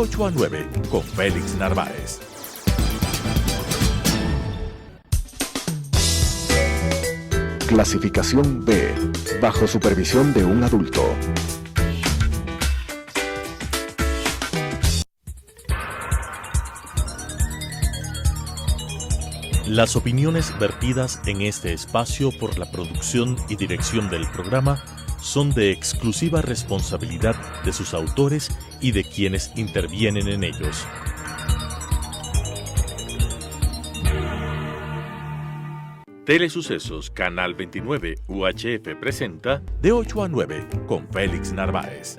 8 a 9 con Félix Narváez. Clasificación B, bajo supervisión de un adulto. Las opiniones vertidas en este espacio por la producción y dirección del programa son de exclusiva responsabilidad de sus autores y de quienes intervienen en ellos. Telesucesos Canal 29 UHF presenta De 8 a 9 con Félix Narváez.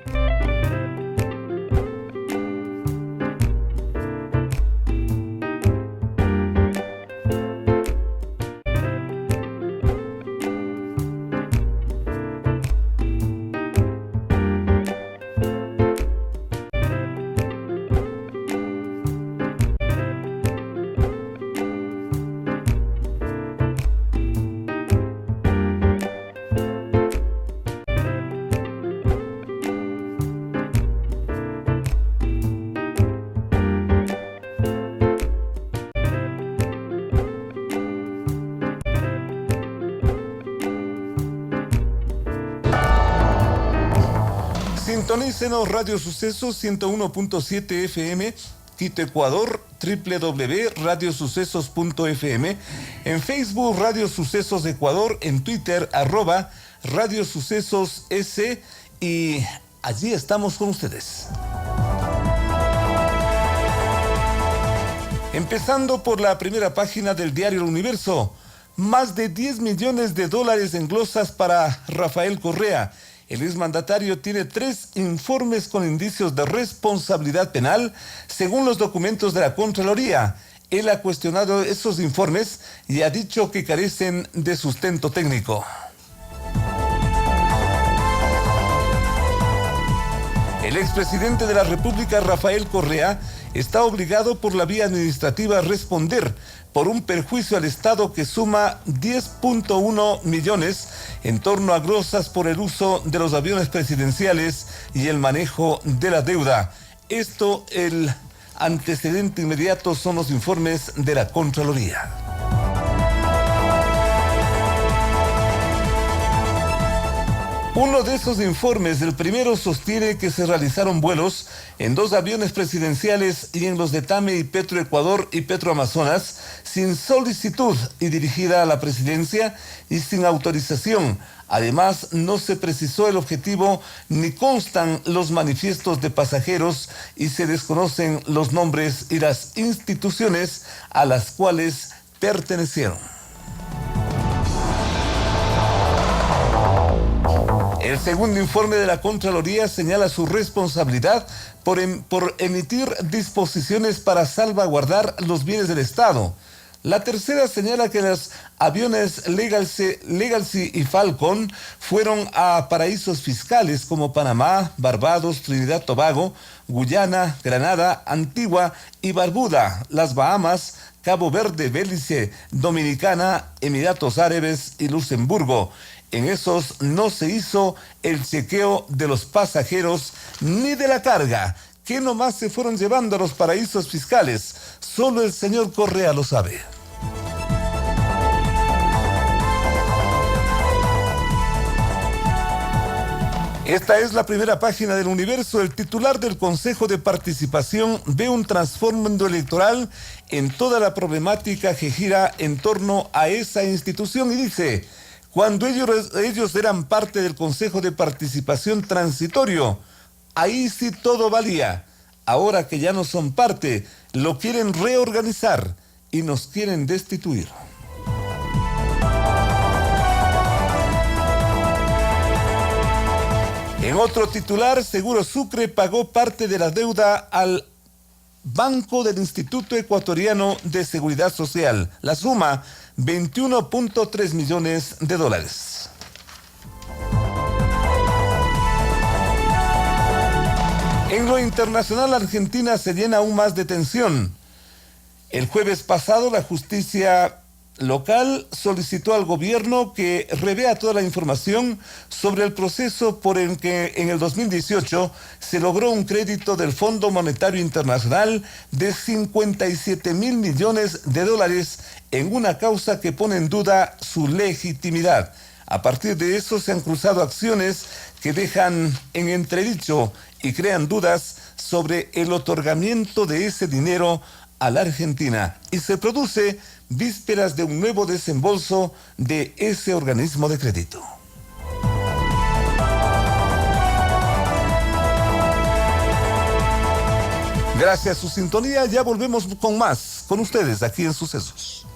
Sintonícenos Radio Sucesos 101.7 FM, Quito, Ecuador, www.radiosucesos.fm, en Facebook Radio Sucesos Ecuador, en Twitter @Radio Sucesos S, y allí estamos con ustedes. Empezando por la primera página del diario El Universo, más de $10 millones en glosas para Rafael Correa. El exmandatario tiene 3 informes con indicios de responsabilidad penal, según los documentos de la Contraloría. Él ha cuestionado esos informes y ha dicho que carecen de sustento técnico. El expresidente de la República, Rafael Correa, está obligado por la vía administrativa a responder por un perjuicio al Estado que suma 10.1 millones en torno a glosas por el uso de los aviones presidenciales y el manejo de la deuda. Esto, el antecedente inmediato, son los informes de la Contraloría. Uno de esos informes, el primero, sostiene que se realizaron vuelos en 2 aviones presidenciales y en los de TAME y Petroecuador y Petroamazonas sin solicitud y dirigida a la presidencia y sin autorización. Además, no se precisó el objetivo ni constan los manifiestos de pasajeros y se desconocen los nombres y las instituciones a las cuales pertenecieron. El segundo informe de la Contraloría señala su responsabilidad por emitir disposiciones para salvaguardar los bienes del Estado. La tercera señala que los aviones Legacy y Falcon fueron a paraísos fiscales como Panamá, Barbados, Trinidad Tobago, Guyana, Granada, Antigua y Barbuda, las Bahamas, Cabo Verde, Belice, Dominicana, Emiratos Árabes y Luxemburgo. En esos no se hizo el chequeo de los pasajeros ni de la carga, que nomás se fueron llevando a los paraísos fiscales. Solo el señor Correa lo sabe. Esta es la primera página del Universo. El titular del Consejo de Participación ve un trasfondo electoral en toda la problemática que gira en torno a esa institución y dice: cuando ellos eran parte del Consejo de Participación transitorio, ahí sí todo valía. Ahora que ya no son parte, lo quieren reorganizar y nos quieren destituir. En otro titular, Seguro Sucre pagó parte de la deuda al Banco del Instituto Ecuatoriano de Seguridad Social. La suma, $21.3 millones. En lo internacional, Argentina se llena aún más de tensión. El jueves pasado, la justicia local solicitó al gobierno que revea toda la información sobre el proceso por el que en el 2018 se logró un crédito del Fondo Monetario Internacional de 57.000 millones de dólares en una causa que pone en duda su legitimidad. A partir de eso se han cruzado acciones que dejan en entredicho y crean dudas sobre el otorgamiento de ese dinero a la Argentina, y se produce vísperas de un nuevo desembolso de ese organismo de crédito. Gracias a su sintonía, ya volvemos con más, con ustedes aquí en Sucesos.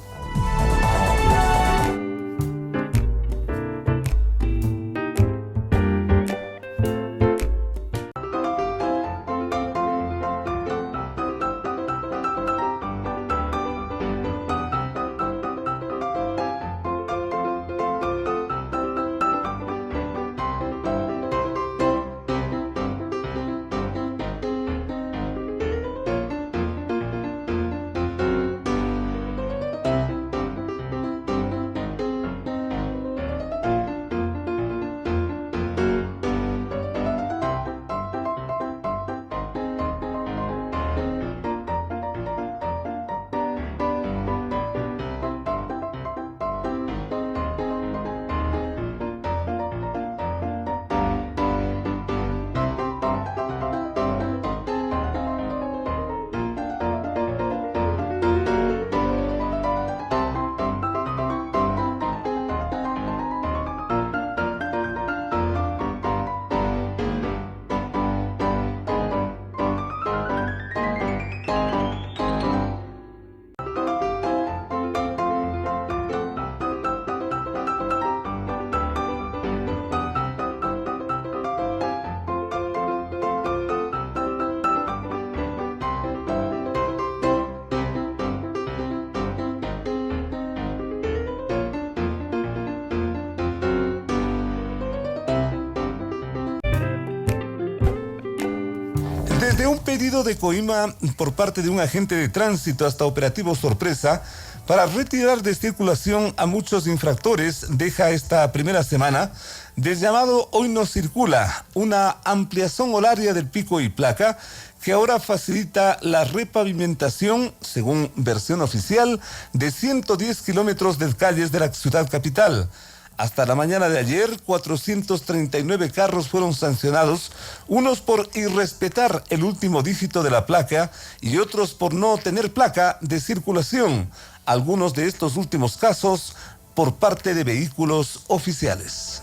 Desde un pedido de coima por parte de un agente de tránsito hasta operativo sorpresa para retirar de circulación a muchos infractores, deja esta primera semana del llamado Hoy No Circula, una ampliación horaria del pico y placa que ahora facilita la repavimentación, según versión oficial, de 110 kilómetros de calles de la ciudad capital. Hasta la mañana de ayer, 439 carros fueron sancionados, unos por irrespetar el último dígito de la placa y otros por no tener placa de circulación. Algunos de estos últimos casos por parte de vehículos oficiales.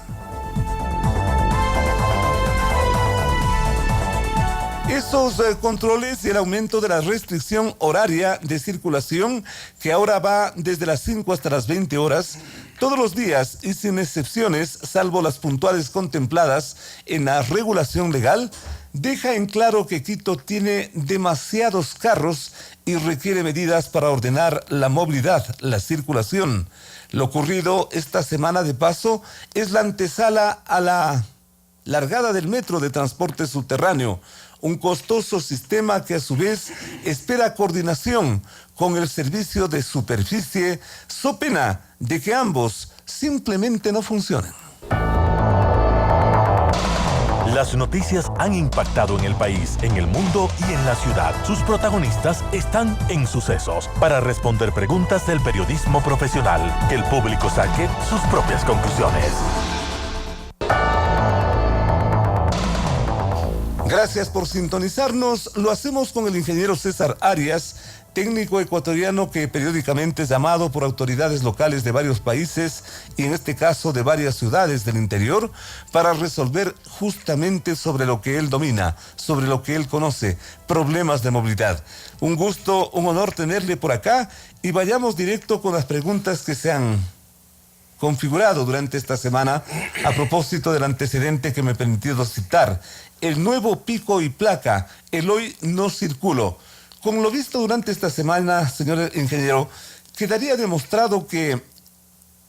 Esos controles y el aumento de la restricción horaria de circulación, que ahora va desde las 5 hasta las 20 horas, todos los días y sin excepciones, salvo las puntuales contempladas en la regulación legal, deja en claro que Quito tiene demasiados carros y requiere medidas para ordenar la movilidad, la circulación. Lo ocurrido esta semana, de paso, es la antesala a la largada del metro de transporte subterráneo, un costoso sistema que a su vez espera coordinación con el servicio de superficie, so pena de que ambos simplemente no funcionen. Las noticias han impactado en el país, en el mundo y en la ciudad. Sus protagonistas están en Sucesos para responder preguntas del periodismo profesional. Que el público saque sus propias conclusiones. Gracias por sintonizarnos. Lo hacemos con el ingeniero César Arias, técnico ecuatoriano que periódicamente es llamado por autoridades locales de varios países y en este caso de varias ciudades del interior para resolver justamente sobre lo que él domina, sobre lo que él conoce, problemas de movilidad. Un gusto, un honor tenerle por acá y vayamos directo con las preguntas que se han configurado durante esta semana a propósito del antecedente que me he permitido citar. El nuevo pico y placa, el Hoy No Circulo. Como lo visto durante esta semana, señor ingeniero, quedaría demostrado que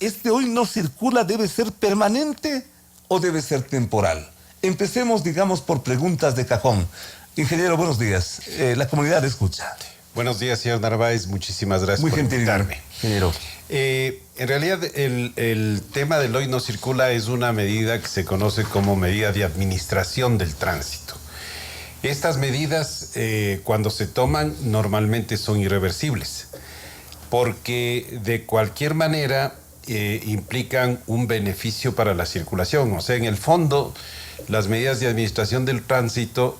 este Hoy No Circula debe ser permanente o debe ser temporal. Empecemos, digamos, por preguntas de cajón. Ingeniero, buenos días. La comunidad escucha. Buenos días, señor Narváez. Muchísimas gracias por invitarme. En realidad, el tema del hoy no circula es una medida que se conoce como medida de administración del tránsito. Estas medidas, cuando se toman, normalmente son irreversibles, porque de cualquier manera implican un beneficio para la circulación. O sea, en el fondo, las medidas de administración del tránsito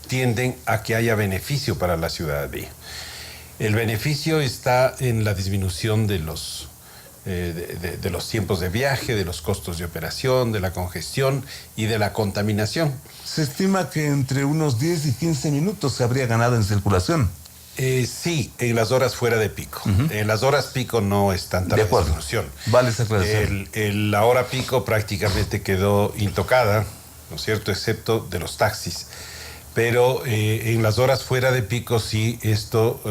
tienden a que haya beneficio para la ciudadanía. El beneficio está en la disminución de los tiempos de viaje, de los costos de operación, de la congestión y de la contaminación. Se estima que entre unos 10 y 15 minutos se habría ganado en circulación. Sí, en las horas fuera de pico. En las horas pico no es tanta la disminución. Vale esa aclaración. La hora pico prácticamente quedó intocada, ¿no es cierto?, excepto de los taxis. Pero en las horas fuera de pico sí esto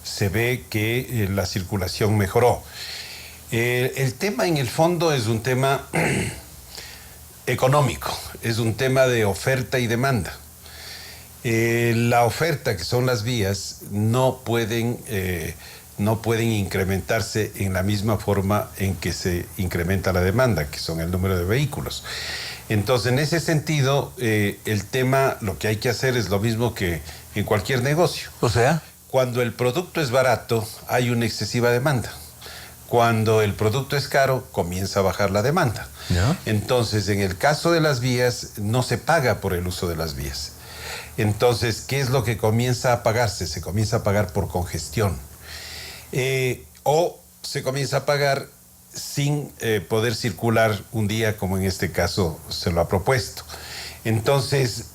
se ve que la circulación mejoró. El tema en el fondo es un tema económico, es un tema de oferta y demanda. La oferta, que son las vías, no pueden incrementarse en la misma forma en que se incrementa la demanda, que son el número de vehículos. Entonces, en ese sentido, el tema, lo que hay que hacer es lo mismo que en cualquier negocio. O sea, cuando el producto es barato, hay una excesiva demanda. Cuando el producto es caro, comienza a bajar la demanda. ¿Ya? Entonces, en el caso de las vías, no se paga por el uso de las vías. Entonces, ¿qué es lo que comienza a pagarse? Se comienza a pagar por congestión. O se comienza a pagar sin poder circular un día, como en este caso se lo ha propuesto. Entonces,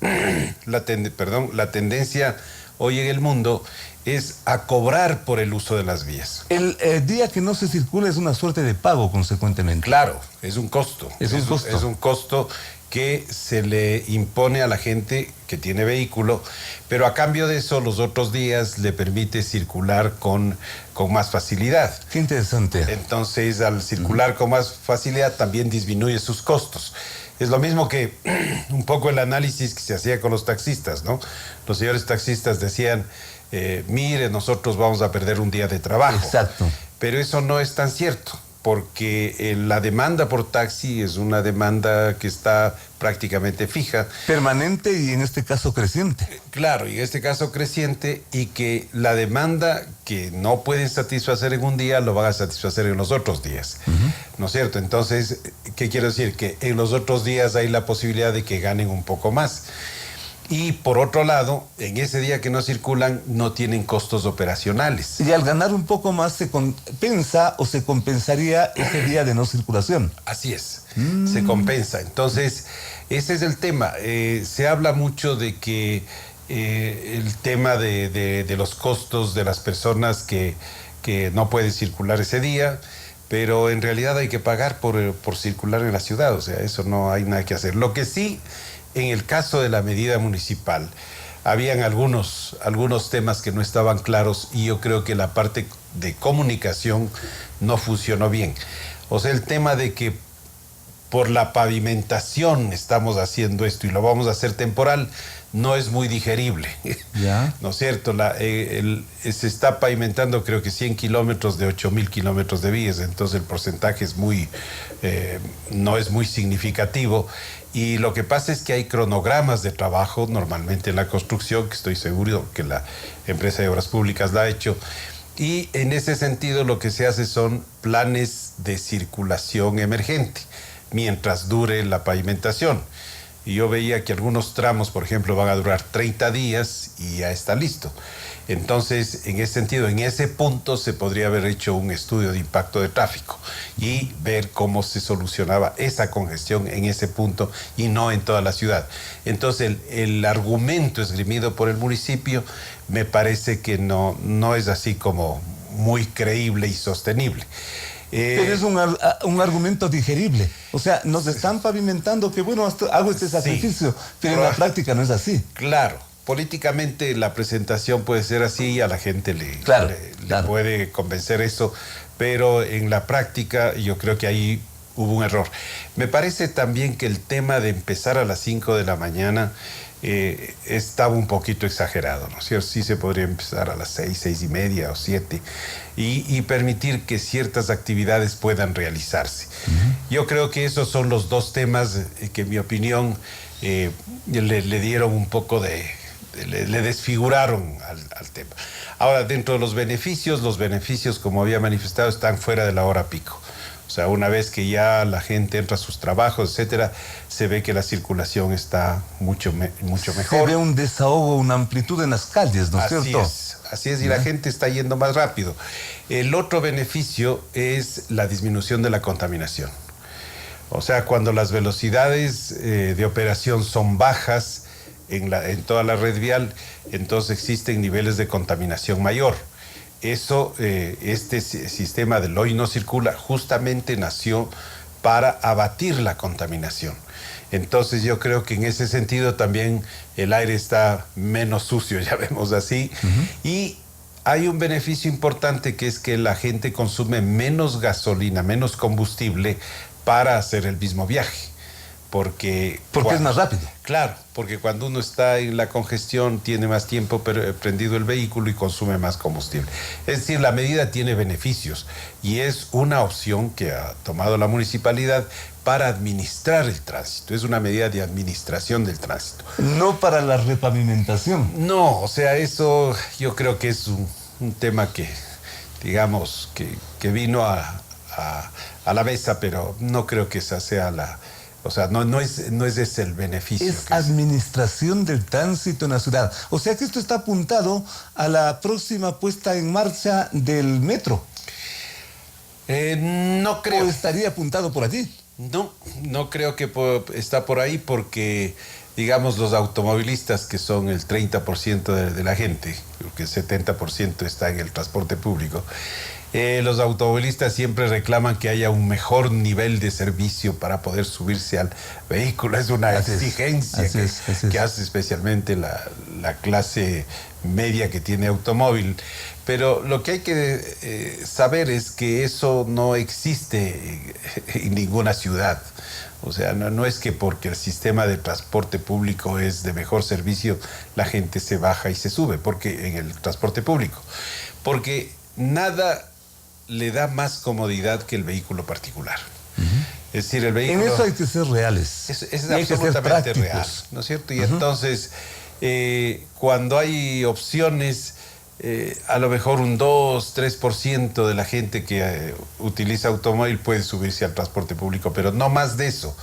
la tendencia hoy en el mundo es a cobrar por el uso de las vías. El día que no se circula es una suerte de pago, consecuentemente. Claro, es un costo. Es un costo que se le impone a la gente que tiene vehículo, pero a cambio de eso los otros días le permite circular con más facilidad. Qué interesante. Entonces, al circular con más facilidad también disminuye sus costos. Es lo mismo que un poco el análisis que se hacía con los taxistas, ¿no? Los señores taxistas decían, mire, nosotros vamos a perder un día de trabajo. Exacto. Pero eso no es tan cierto, porque la demanda por taxi es una demanda que está prácticamente fija. Permanente y en este caso creciente. Claro, y en este caso creciente, y que la demanda que no pueden satisfacer en un día lo van a satisfacer en los otros días. ¿No es cierto? Entonces, ¿qué quiero decir? Que en los otros días hay la posibilidad de que ganen un poco más. Y por otro lado, en ese día que no circulan, no tienen costos operacionales. Y al ganar un poco más se compensa o se compensaría ese día de no circulación. Así es, se compensa. Entonces, ese es el tema. Se habla mucho de que el tema de los costos de las personas que no pueden circular ese día, pero en realidad hay que pagar por circular en la ciudad. O sea, eso no hay nada que hacer. Lo que sí, en el caso de la medida municipal, habían algunos temas que no estaban claros, y yo creo que la parte de comunicación no funcionó bien. O sea, el tema de que por la pavimentación estamos haciendo esto y lo vamos a hacer temporal, no es muy digerible. ¿Ya? ¿No es cierto? Se está pavimentando creo que 100 kilómetros de 8.000 kilómetros de vías, entonces el porcentaje no es muy significativo. Y lo que pasa es que hay cronogramas de trabajo normalmente en la construcción, que estoy seguro que la empresa de obras públicas la ha hecho, y en ese sentido lo que se hace son planes de circulación emergente mientras dure la pavimentación. Y yo veía que algunos tramos, por ejemplo, van a durar 30 días y ya está listo. Entonces, en ese sentido, en ese punto se podría haber hecho un estudio de impacto de tráfico y ver cómo se solucionaba esa congestión en ese punto y no en toda la ciudad. Entonces, el argumento esgrimido por el municipio me parece que no es así como muy creíble y sostenible. Pero es un argumento digerible. O sea, nos están pavimentando que, bueno, hago este sacrificio, sí, pero en la práctica no es así. Claro, políticamente la presentación puede ser así y a la gente le puede convencer eso, pero en la práctica yo creo que ahí hubo un error. Me parece también que el tema de empezar a las 5 de la mañana estaba un poquito exagerado, ¿no es cierto? Sí se podría empezar a las 6, 6:30 o 7 y permitir que ciertas actividades puedan realizarse. Yo creo que esos son los dos temas que, en mi opinión, le dieron un poco le desfiguraron al tema. Ahora, dentro de los beneficios, como había manifestado, están fuera de la hora pico. O sea, una vez que ya la gente entra a sus trabajos, etcétera, se ve que la circulación está mucho mejor. Se ve un desahogo, una amplitud en las calles, ¿no es cierto? Así es, y la gente está yendo más rápido. El otro beneficio es la disminución de la contaminación. O sea, cuando las velocidades de operación son bajas en toda la red vial, entonces existen niveles de contaminación mayor. Eso, este sistema del Hoy No Circula justamente nació para abatir la contaminación. Entonces yo creo que en ese sentido también el aire está menos sucio, ya vemos así. Y hay un beneficio importante, que es que la gente consume menos gasolina, menos combustible para hacer el mismo viaje. Porque es más rápido. Claro, porque cuando uno está en la congestión tiene más tiempo prendido el vehículo y consume más combustible. Es decir, la medida tiene beneficios y es una opción que ha tomado la municipalidad para administrar el tránsito. Es una medida de administración del tránsito. No para la repavimentación. No, o sea, eso yo creo que es un tema que, digamos, que vino a la mesa, pero no creo que esa sea la... O sea, no es ese el beneficio. Es administración del tránsito en la ciudad. O sea que esto está apuntado a la próxima puesta en marcha del metro. No creo. ¿O estaría apuntado por allí? No creo que está por ahí, porque, digamos, los automovilistas, que son el 30% de la gente, porque el 70% está en el transporte público, los automovilistas siempre reclaman que haya un mejor nivel de servicio para poder subirse al vehículo. Es una exigencia que hace especialmente la clase media que tiene automóvil. Pero lo que hay que saber es que eso no existe en ninguna ciudad. O sea, no es que porque el sistema de transporte público es de mejor servicio, la gente se baja y se sube, porque en el transporte público. Porque nada le da más comodidad que el vehículo particular. Es decir, el vehículo... En eso hay que ser reales. Es absolutamente real, ¿no es cierto? Y entonces, cuando hay opciones, a lo mejor un 2-3% de la gente que utiliza automóvil puede subirse al transporte público, pero no más de eso.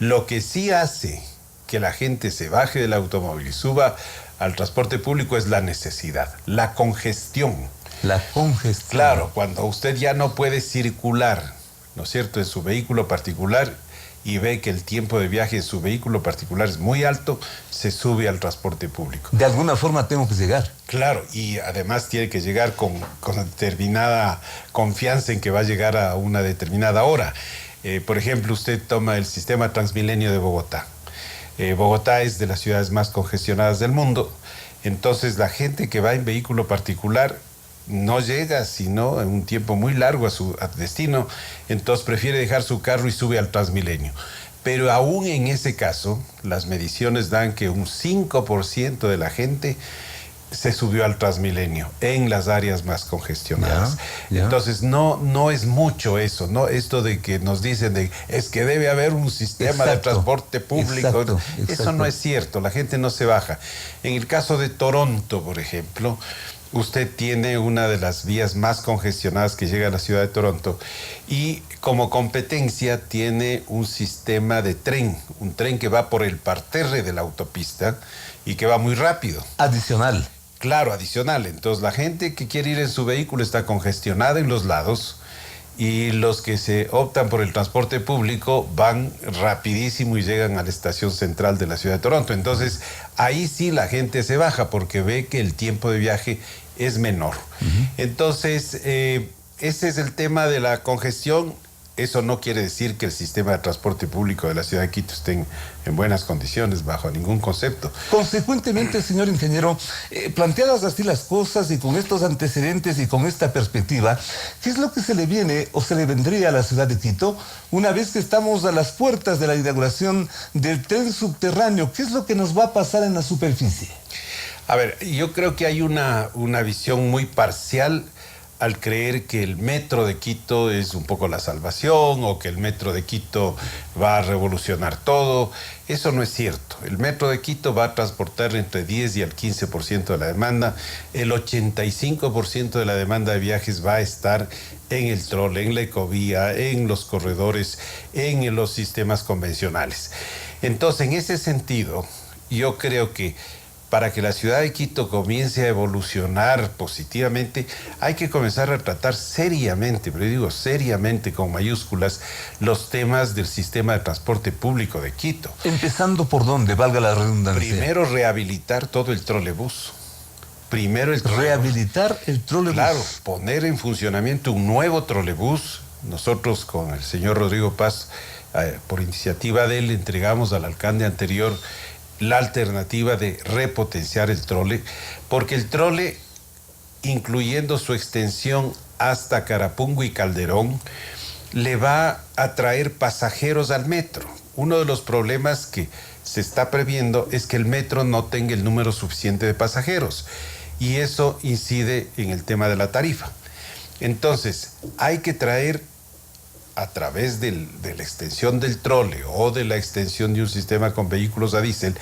Lo que sí hace que la gente se baje del automóvil y suba al transporte público es la necesidad, la congestión. La congestión. Claro, cuando usted ya no puede circular, ¿no es cierto?, en su vehículo particular, y ve que el tiempo de viaje en su vehículo particular es muy alto, se sube al transporte público. De alguna forma tengo que llegar. Claro, y además tiene que llegar con determinada confianza en que va a llegar a una determinada hora. Por ejemplo, usted toma el sistema Transmilenio de Bogotá. Bogotá es de las ciudades más congestionadas del mundo. Entonces, la gente que va en vehículo particular no llega sino en un tiempo muy largo a su destino, entonces prefiere dejar su carro y sube al Transmilenio. Pero aún en ese caso, las mediciones dan que un 5% de la gente se subió al Transmilenio en las áreas más congestionadas. Ya. Entonces no es mucho eso, ¿no? Esto de que nos dicen es que debe haber un sistema de transporte público. Exacto. Eso no es cierto, la gente no se baja. En el caso de Toronto, por ejemplo, usted tiene una de las vías más congestionadas que llega a la ciudad de Toronto y como competencia tiene un sistema de tren, un tren que va por el parterre de la autopista y que va muy rápido. Adicional. Claro, adicional. Entonces la gente que quiere ir en su vehículo está congestionada en los lados y los que se optan por el transporte público van rapidísimo y llegan a la estación central de la ciudad de Toronto. Entonces ahí sí la gente se baja porque ve que el tiempo de viaje es menor. Entonces, ese es el tema de la congestión. eso no quiere decir que el sistema de transporte público de la ciudad de Quito esté en buenas condiciones, bajo ningún concepto. Consecuentemente, señor ingeniero, planteadas así las cosas y con estos antecedentes y con esta perspectiva, ¿qué es lo que se le viene o se le vendría a la ciudad de Quito una vez que estamos a las puertas de la inauguración del tren subterráneo? ¿Qué es lo que nos va a pasar en la superficie? A ver, yo creo que hay una visión muy parcial al creer que el metro de Quito es un poco la salvación o que el metro de Quito va a revolucionar todo. Eso no es cierto. El metro de Quito va a transportar entre 10 y el 15% de la demanda. El 85% de la demanda de viajes va a estar en el trole, en la ecovía, en los corredores, en los sistemas convencionales. Entonces, en ese sentido, yo creo que para que la ciudad de Quito comience a evolucionar positivamente, hay que comenzar a tratar seriamente, pero digo seriamente con mayúsculas, los temas del sistema de transporte público de Quito. ¿Empezando por dónde, valga la redundancia? Primero, rehabilitar todo el trolebús. Rehabilitar el trolebús. Claro, poner en funcionamiento un nuevo trolebús. Nosotros con el señor Rodrigo Paz, por iniciativa de él, entregamos al alcalde anterior la alternativa de repotenciar el trole, porque el trole, incluyendo su extensión hasta Carapungo y Calderón, le va a traer pasajeros al metro. Uno de los problemas que se está previendo es que el metro no tenga el número suficiente de pasajeros, y eso incide en el tema de la tarifa. Entonces, hay que traer a través de la extensión del trole o de la extensión de un sistema con vehículos a diésel,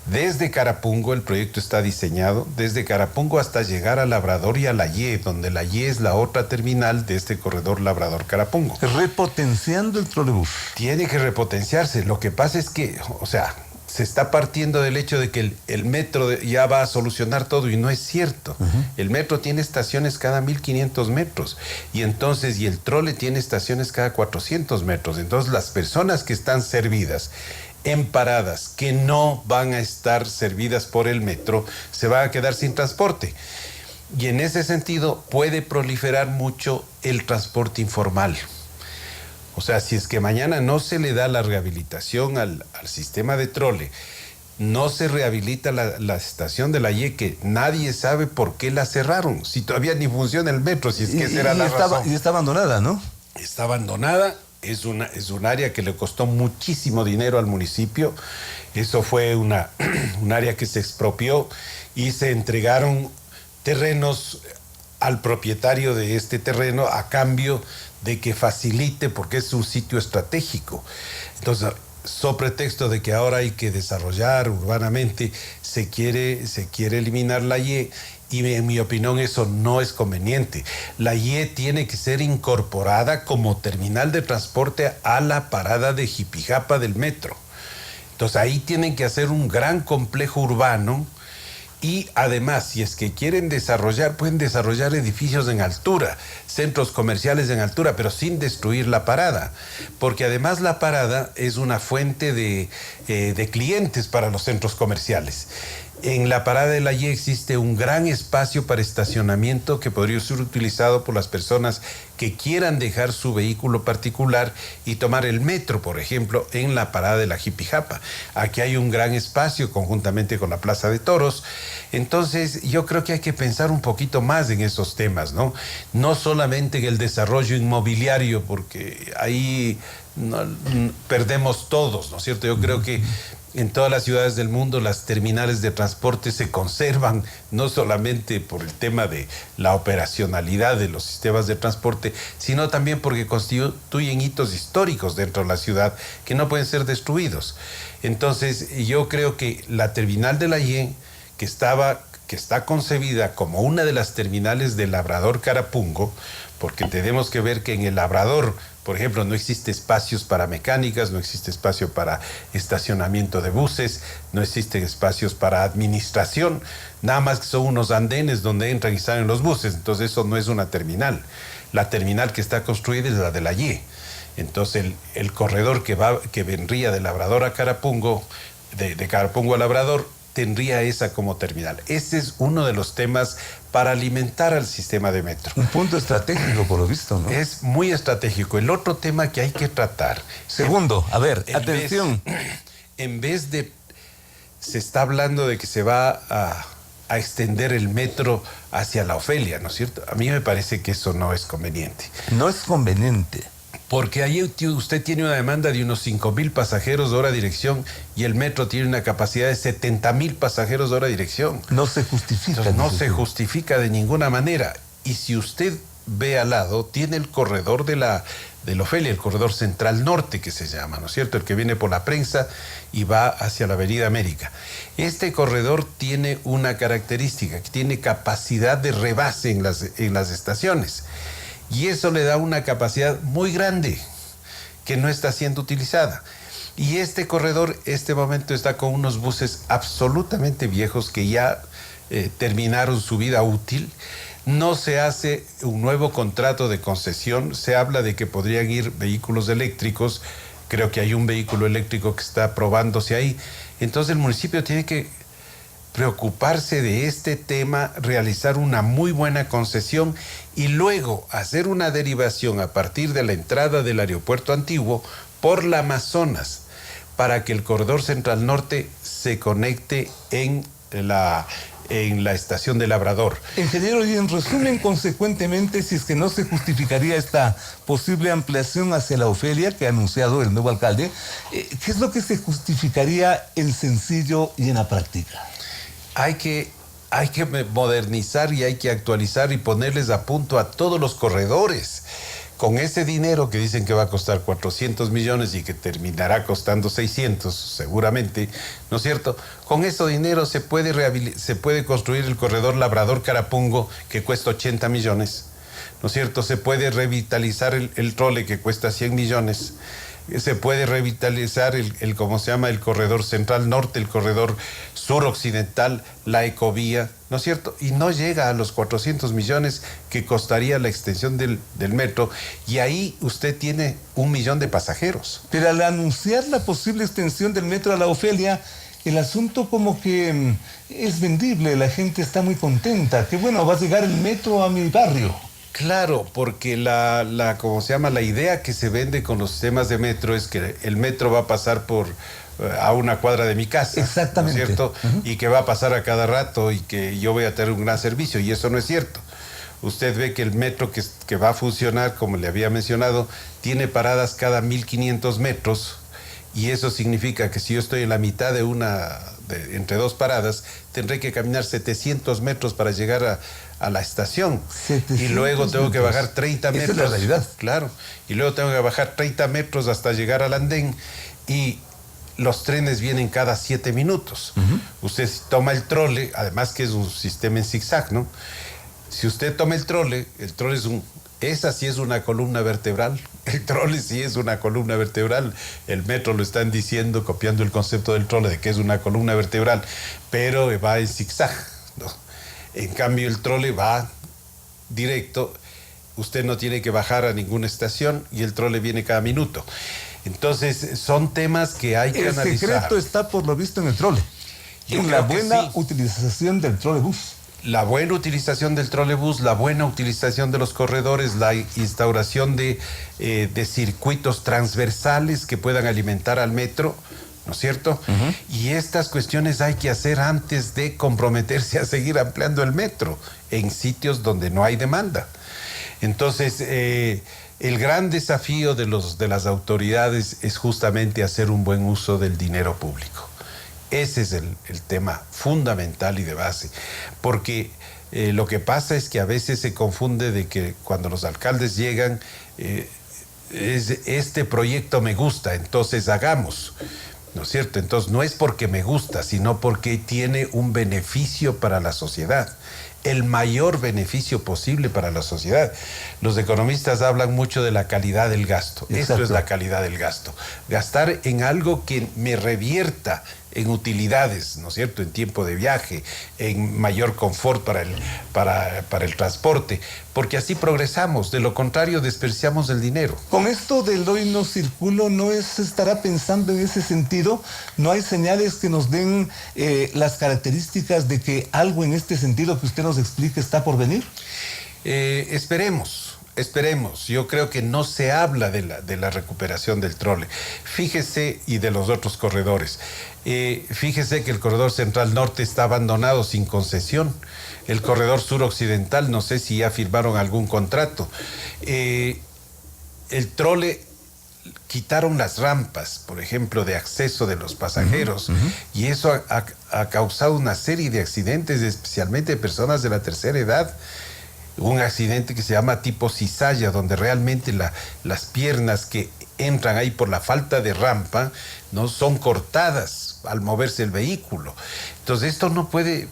desde Carapungo, el proyecto está diseñado, desde Carapungo hasta llegar a Labrador y a La Ye, donde La Ye es la otra terminal de este corredor Labrador-Carapungo. Repotenciando el trolebús. Tiene que repotenciarse. Lo que pasa es que, se está partiendo del hecho de que el metro ya va a solucionar todo, y no es cierto. El metro tiene estaciones cada 1500 metros y el trole tiene estaciones cada 400 metros. Entonces, las personas que están servidas en paradas que no van a estar servidas por el metro se van a quedar sin transporte. Y en ese sentido puede proliferar mucho el transporte informal. O sea, si es que mañana no se le da la rehabilitación al sistema de trole, no se rehabilita la estación de La Ye, que nadie sabe por qué la cerraron, si todavía ni funciona el metro, si es que esa era la razón. Y está abandonada, ¿no? Está abandonada, es un área que le costó muchísimo dinero al municipio. Eso fue un área que se expropió y se entregaron terrenos al propietario de este terreno a cambio de que facilite, porque es un sitio estratégico. Entonces, sobre pretexto de que ahora hay que desarrollar urbanamente, se quiere eliminar La Ye, y en mi opinión eso no es conveniente. La Ye tiene que ser incorporada como terminal de transporte a la parada de Jipijapa del metro. Entonces ahí tienen que hacer un gran complejo urbano. Y además, si es que quieren desarrollar, pueden desarrollar edificios en altura, centros comerciales en altura, pero sin destruir la parada. Porque además la parada es una fuente de clientes para los centros comerciales. En la parada de La Ye existe un gran espacio para estacionamiento que podría ser utilizado por las personas que quieran dejar su vehículo particular y tomar el metro, por ejemplo, en la parada de la Jipijapa. Aquí hay un gran espacio conjuntamente con la Plaza de Toros. Entonces, yo creo que hay que pensar un poquito más en esos temas, ¿no? No solamente en el desarrollo inmobiliario, porque ahí perdemos todos, ¿no es cierto? Yo creo que en todas las ciudades del mundo las terminales de transporte se conservan, no solamente por el tema de la operacionalidad de los sistemas de transporte, sino también porque constituyen hitos históricos dentro de la ciudad que no pueden ser destruidos. Entonces, yo creo que la terminal de La Ye, que está concebida como una de las terminales del Labrador Carapungo, porque tenemos que ver que en el Labrador, por ejemplo, no existe espacios para mecánicas, no existe espacio para estacionamiento de buses, no existen espacios para administración, nada más que son unos andenes donde entran y salen los buses. Entonces eso no es una terminal. La terminal que está construida es la de La Ye. Entonces el corredor que vendría de Labrador a Carapungo, de Carapungo a Labrador, tendría esa como terminal. Ese es uno de los temas para alimentar al sistema de metro. Un punto estratégico, por lo visto, ¿no? Es muy estratégico. El otro tema que hay que tratar... Segundo, a ver, atención. En vez de... Se está hablando de que se va a extender el metro hacia la Ofelia, ¿no es cierto? A mí me parece que eso no es conveniente. No es conveniente. Porque ahí usted tiene una demanda de unos 5.000 pasajeros de hora dirección y el metro tiene una capacidad de 70.000 pasajeros de hora dirección. No se justifica. Entonces, no se justifica de ninguna manera. Y si usted ve al lado, tiene el corredor de la Ofelia, el corredor central norte que se llama, ¿no es cierto? El que viene por la Prensa y va hacia la Avenida América. Este corredor tiene una característica, que tiene capacidad de rebase en las estaciones. Y eso le da una capacidad muy grande que no está siendo utilizada. Y este corredor, este momento, está con unos buses absolutamente viejos que ya terminaron su vida útil. No se hace un nuevo contrato de concesión. Se habla de que podrían ir vehículos eléctricos. Creo que hay un vehículo eléctrico que está probándose ahí. Entonces el municipio tiene que preocuparse de este tema, realizar una muy buena concesión y luego hacer una derivación a partir de la entrada del aeropuerto antiguo por la Amazonas para que el corredor central norte se conecte en la estación de Labrador. Ingeniero, y en resumen, consecuentemente, si es que no se justificaría esta posible ampliación hacia la Ofelia que ha anunciado el nuevo alcalde, ¿qué es lo que se justificaría en sencillo y en la práctica? Hay que modernizar y hay que actualizar y ponerles a punto a todos los corredores. Con ese dinero que dicen que va a costar 400 millones y que terminará costando 600 seguramente, ¿no es cierto? Con ese dinero se puede construir el corredor Labrador-Carapungo que cuesta 80 millones, ¿no es cierto? Se puede revitalizar el trole que cuesta 100 millones. Se puede revitalizar ¿cómo se llama? El corredor central norte, el corredor suroccidental, la ecovía, ¿no es cierto? Y no llega a los 400 millones que costaría la extensión del metro, y ahí usted tiene 1 millón de pasajeros. Pero al anunciar la posible extensión del metro a la Ofelia, el asunto como que es vendible, la gente está muy contenta, que bueno, va a llegar el metro a mi barrio. Claro, porque ¿cómo se llama? La idea que se vende con los sistemas de metro es que el metro va a pasar a una cuadra de mi casa. Exactamente. ¿No es cierto? Uh-huh. Y que va a pasar a cada rato y que yo voy a tener un gran servicio, y eso no es cierto. Usted ve que el metro que va a funcionar, como le había mencionado, tiene paradas cada 1.500 metros, y eso significa que si yo estoy en la mitad entre dos paradas, tendré que caminar 700 metros para llegar a la estación. Y luego tengo que bajar 30 metros. Esa es la realidad. Claro. Y luego tengo que bajar 30 metros hasta llegar al andén, y los trenes vienen cada 7 minutos. Uh-huh. Usted toma el además que es un sistema en zigzag, ¿no? Si usted toma el trole esa sí es una columna vertebral. El trole sí es una columna vertebral. El metro lo están diciendo, copiando el concepto del trole de que es una columna vertebral, pero va en zigzag, ¿no? En cambio, el trole va directo. Usted no tiene que bajar a ninguna estación y el trole viene cada minuto. Entonces, son temas que hay que analizar. El secreto está, por lo visto, en el trole. En la buena utilización del trolebús. La buena utilización del trolebús, la buena utilización de los corredores, la instauración de circuitos transversales que puedan alimentar al metro, ¿no es cierto? Uh-huh. Y estas cuestiones hay que hacer antes de comprometerse a seguir ampliando el metro en sitios donde no hay demanda. Entonces, el gran desafío de las autoridades es justamente hacer un buen uso del dinero público. Ese es el tema fundamental y de base, porque lo que pasa es que a veces se confunde de que cuando los alcaldes llegan, este proyecto me gusta, entonces hagamos, ¿no es cierto? Entonces no es porque me gusta, sino porque tiene un beneficio para la sociedad, el mayor beneficio posible para la sociedad. Los economistas hablan mucho de la calidad del gasto. Exacto. Esto es la calidad del gasto. Gastar en algo que me revierta en utilidades, ¿no es cierto?, en tiempo de viaje, en mayor confort para el transporte, porque así progresamos. De lo contrario, desperdiciamos el dinero. Con esto del hoy no circulo, ¿no se estará pensando en ese sentido? ¿No hay señales que nos den las características de que algo en este sentido que usted nos explique está por venir? Esperemos. Yo creo que no se habla de la recuperación del trole. Fíjese, y de los otros corredores. Fíjese que el corredor central norte está abandonado sin concesión. El corredor suroccidental, no sé si ya firmaron algún contrato. El trole, quitaron las rampas, por ejemplo, de acceso de los pasajeros, y eso ha causado una serie de accidentes, especialmente de personas de la tercera edad. Un accidente que se llama tipo cizalla, donde realmente las piernas que entran ahí por la falta de rampa no son cortadas al moverse el vehículo. Entonces esto no puede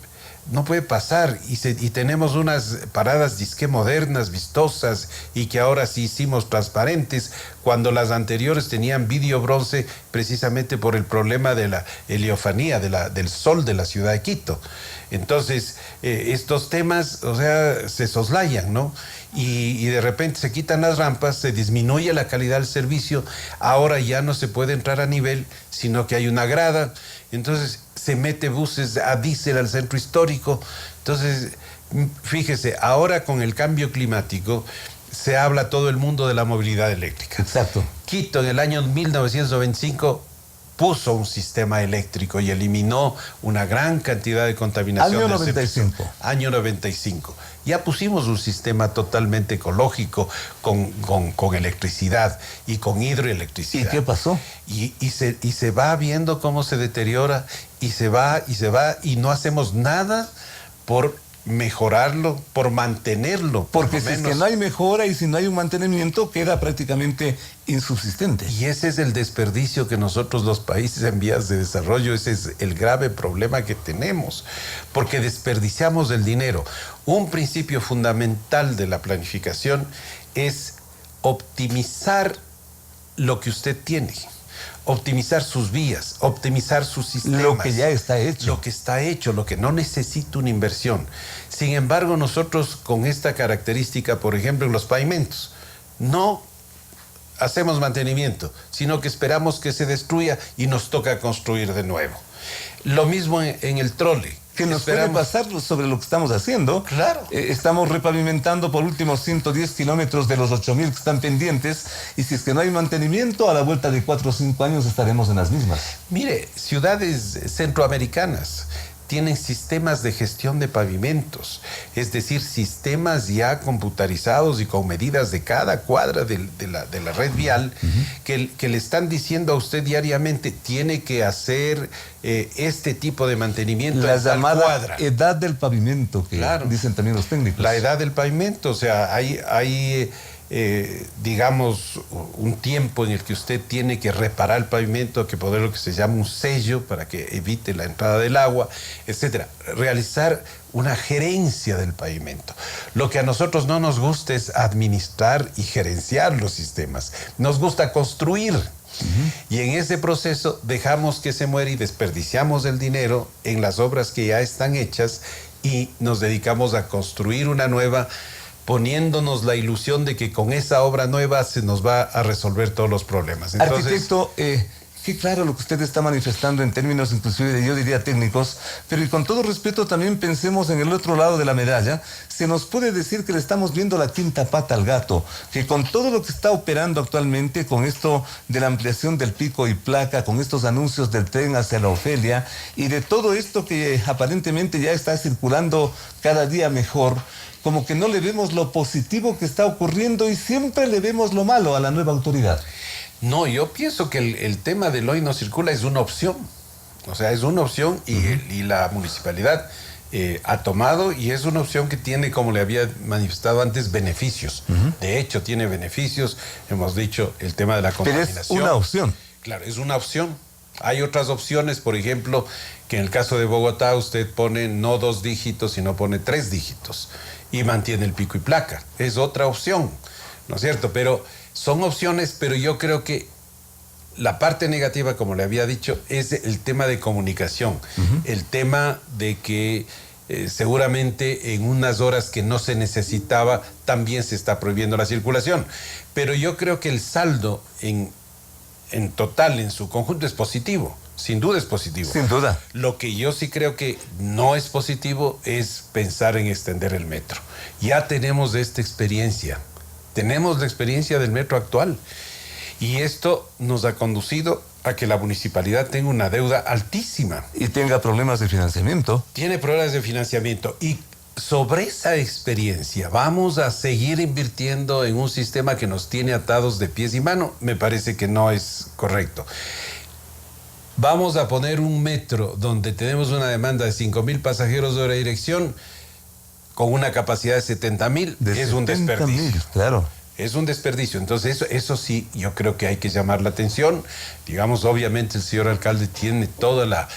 pasar, y tenemos unas paradas disque modernas, vistosas, y que ahora sí hicimos transparentes, cuando las anteriores tenían vidrio bronce precisamente por el problema de la heliofanía, del sol de la ciudad de Quito. Entonces, estos temas, o sea, se soslayan, ¿no? Y de repente se quitan las rampas, se disminuye la calidad del servicio, ahora ya no se puede entrar a nivel, sino que hay una grada, entonces se mete buses a diésel al centro histórico. Entonces, fíjese, ahora con el cambio climático se habla todo el mundo de la movilidad eléctrica. Exacto. Quito en el año 1995 puso un sistema eléctrico y eliminó una gran cantidad de contaminación. Año 95. Año 95. Ya pusimos un sistema totalmente ecológico con electricidad y con hidroelectricidad. ¿Y qué pasó? Y se va viendo cómo se deteriora, y se va, y no hacemos nada por mejorarlo, por mantenerlo. Porque si es que no hay mejora y si no hay un mantenimiento, queda prácticamente insubsistente. Y ese es el desperdicio que nosotros, los países en vías de desarrollo, ese es el grave problema que tenemos, porque desperdiciamos el dinero. Un principio fundamental de la planificación es optimizar lo que usted tiene. Optimizar sus vías, optimizar sus sistemas. Lo que ya está hecho. Lo que está hecho, lo que no necesita una inversión. Sin embargo, nosotros con esta característica, por ejemplo, en los pavimentos, no hacemos mantenimiento, sino que esperamos que se destruya y nos toca construir de nuevo. Lo mismo en el trole. Que nos puede pasar sobre lo que estamos haciendo. Claro. Estamos repavimentando por últimos 110 kilómetros de los 8.000 que están pendientes, y si es que no hay mantenimiento, a la vuelta de 4 o 5 años estaremos en las mismas. Mire, ciudades centroamericanas tienen sistemas de gestión de pavimentos, es decir, sistemas ya computarizados y con medidas de cada cuadra de la red vial, que le están diciendo a usted diariamente, tiene que hacer este tipo de mantenimiento. La llamada edad del pavimento, que dicen también los técnicos. La edad del pavimento, o sea, hay digamos, un tiempo en el que usted tiene que reparar el pavimento, que poner lo que se llama un sello para que evite la entrada del agua, etcétera. Realizar una gerencia del pavimento. Lo que a nosotros no nos gusta es administrar y gerenciar los sistemas. Nos gusta construir. Y en ese proceso dejamos que se muera y desperdiciamos el dinero en las obras que ya están hechas, y nos dedicamos a construir una nueva, poniéndonos la ilusión de que con esa obra nueva se nos va a resolver todos los problemas. Entonces, arquitecto, qué claro lo que usted está manifestando en términos inclusive, yo diría, técnicos, pero y con todo respeto también pensemos en el otro lado de la medalla. Se nos puede decir que le estamos viendo la quinta pata al gato, que con todo lo que está operando actualmente, con esto de la ampliación del pico y placa, con estos anuncios del tren hacia la Ofelia, y de todo esto que aparentemente ya está circulando cada día mejor, como que no le vemos lo positivo que está ocurriendo y siempre le vemos lo malo a la nueva autoridad. No, yo pienso que el tema del hoy no circula es una opción. O sea, es una opción y la municipalidad ha tomado, y es una opción que tiene, como le había manifestado antes, beneficios. De hecho, tiene beneficios. Hemos dicho el tema de la contaminación. Pero es una opción. Claro, es una opción. Hay otras opciones, por ejemplo, que en el caso de Bogotá usted pone no 2 dígitos, sino pone 3 dígitos y mantiene el pico y placa. Es otra opción, ¿no es cierto? Pero son opciones, pero yo creo que La parte negativa, como le había dicho, es el tema de comunicación, el tema de que seguramente en unas horas que no se necesitaba también se está prohibiendo la circulación. Pero yo creo que el saldo en total, en su conjunto, es positivo. Sin duda es positivo. Sin duda. Lo que yo sí creo que no es positivo es pensar en extender el metro. Ya tenemos esta experiencia. Tenemos la experiencia del metro actual. Y esto nos ha conducido a que la municipalidad tenga una deuda altísima. Y tenga problemas de financiamiento. Tiene problemas de financiamiento. Y sobre esa experiencia vamos a seguir invirtiendo en un sistema que nos tiene atados de pies y manos. Me parece que no es correcto. Vamos a poner un metro donde tenemos una demanda de 5,000 pasajeros de hora de dirección con una capacidad de 70,000. Es un desperdicio. Claro. Es un desperdicio. Entonces, eso sí, yo creo que hay que llamar la atención. Digamos, obviamente el señor alcalde tiene toda la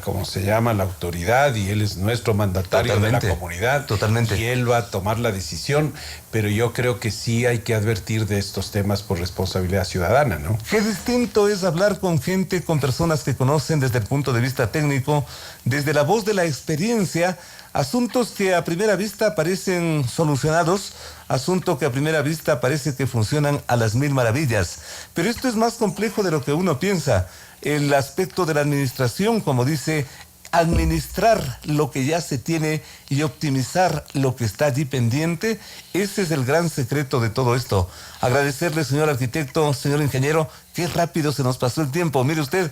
¿cómo se llama?, la autoridad, y él es nuestro mandatario de la comunidad. Totalmente. Y él va a tomar la decisión, pero yo creo que sí hay que advertir de estos temas por responsabilidad ciudadana, ¿no? Qué distinto es hablar con gente, con personas que conocen desde el punto de vista técnico, desde la voz de la experiencia, asuntos que a primera vista parecen solucionados, asuntos que a primera vista parece que funcionan a las mil maravillas. Pero esto es más complejo de lo que uno piensa. El aspecto de la administración, como dice, administrar lo que ya se tiene y optimizar lo que está allí pendiente, ese es el gran secreto de todo esto. Agradecerle, señor arquitecto, señor ingeniero, qué rápido se nos pasó el tiempo. Mire usted,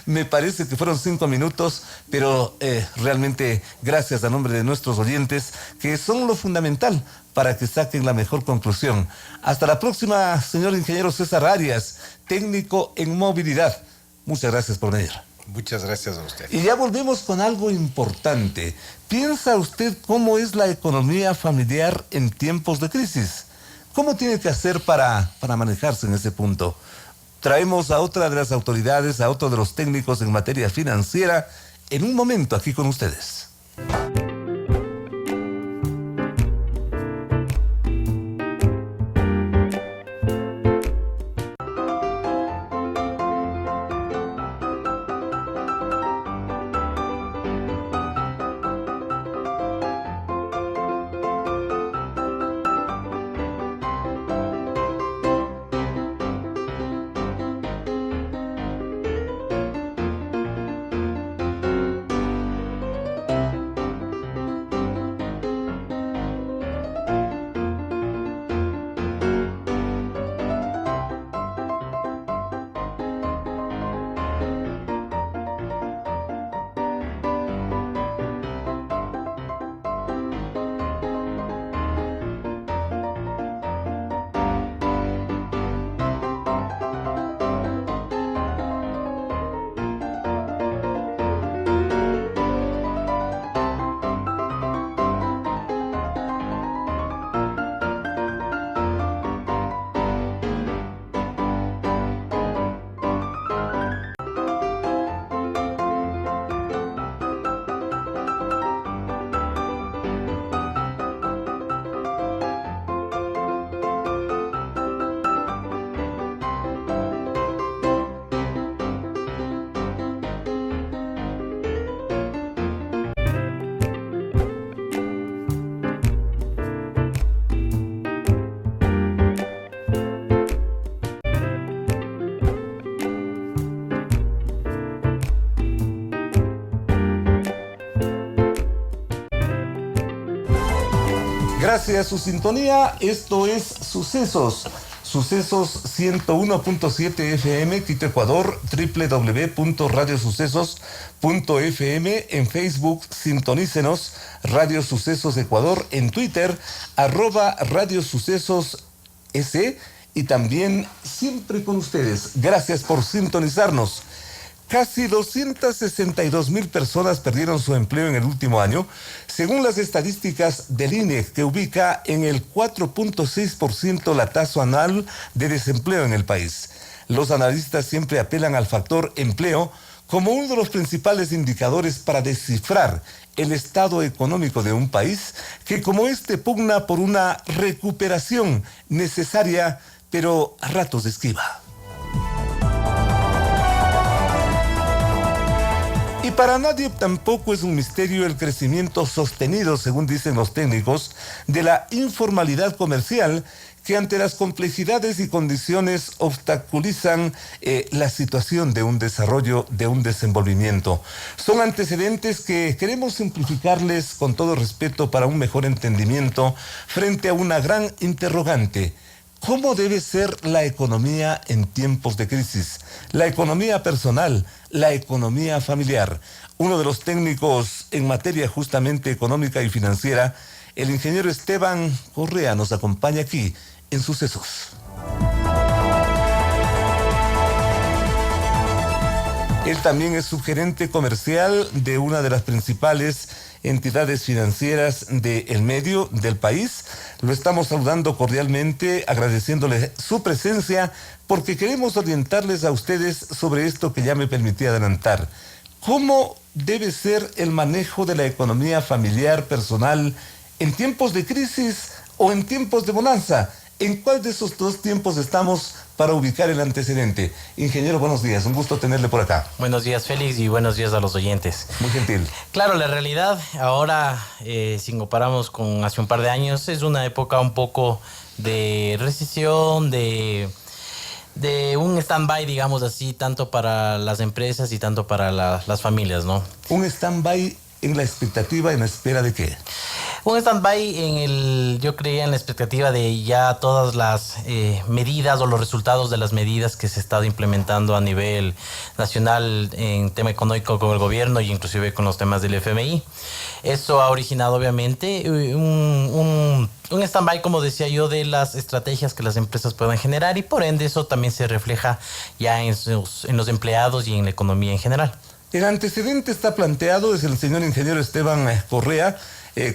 me parece que fueron 5 minutos, pero realmente gracias a nombre de nuestros oyentes, que son lo fundamental para que saquen la mejor conclusión. Hasta la próxima, señor ingeniero César Arias, técnico en movilidad. Muchas gracias por venir. Muchas gracias a usted. Y ya volvemos con algo importante. ¿Piensa usted cómo es la economía familiar en tiempos de crisis? ¿Cómo tiene que hacer para manejarse en ese punto? Traemos a otra de las autoridades, a otro de los técnicos en materia financiera, en un momento aquí con ustedes. Gracias a su sintonía, esto es Sucesos. Sucesos 101.7 FM, Quito, Ecuador, www.radiosucesos.fm, en Facebook, sintonícenos, Radio Sucesos Ecuador, en Twitter, @radiosucesos S, y también siempre con ustedes. Gracias por sintonizarnos. Casi 262,000 personas perdieron su empleo en el último año, según las estadísticas del INE, que ubica en el 4.6% la tasa anual de desempleo en el país. Los analistas siempre apelan al factor empleo como uno de los principales indicadores para descifrar el estado económico de un país que, como este, pugna por una recuperación necesaria, pero a ratos esquiva. para nadie tampoco es un misterio el crecimiento sostenido, según dicen los técnicos, de la informalidad comercial, que ante las complejidades y condiciones obstaculizan la situación de un desarrollo, de un desenvolvimiento. Son antecedentes que queremos simplificarles con todo respeto para un mejor entendimiento frente a una gran interrogante. ¿Cómo debe ser la economía en tiempos de crisis? La economía personal, la economía familiar. Uno de los técnicos en materia justamente económica y financiera, el ingeniero Esteban Correa, nos acompaña aquí en Sucesos. Él también es subgerente comercial de una de las principales entidades financieras del medio del país. Lo estamos saludando cordialmente, agradeciéndole su presencia, porque queremos orientarles a ustedes sobre esto que ya me permití adelantar. ¿Cómo debe ser el manejo de la economía familiar, personal, en tiempos de crisis o en tiempos de bonanza? ¿En cuál de esos dos tiempos estamos para ubicar el antecedente? Ingeniero, buenos días, un gusto tenerle por acá. Buenos días, Félix, y buenos días a los oyentes. Muy gentil. Claro, la realidad ahora, si comparamos con hace un par de años, es una época un poco de recesión, de un stand-by, digamos así, tanto para las empresas y tanto para las familias, ¿no? Un stand-by en la expectativa, en la espera de qué. Un stand-by yo creía en la expectativa de ya todas las medidas o los resultados de las medidas que se ha estado implementando a nivel nacional en tema económico con el gobierno y inclusive con los temas del FMI. Eso ha originado obviamente un stand-by, como decía yo, de las estrategias que las empresas puedan generar, y por ende eso también se refleja ya en los empleados y en la economía en general. El antecedente está planteado desde el señor ingeniero Esteban Correa,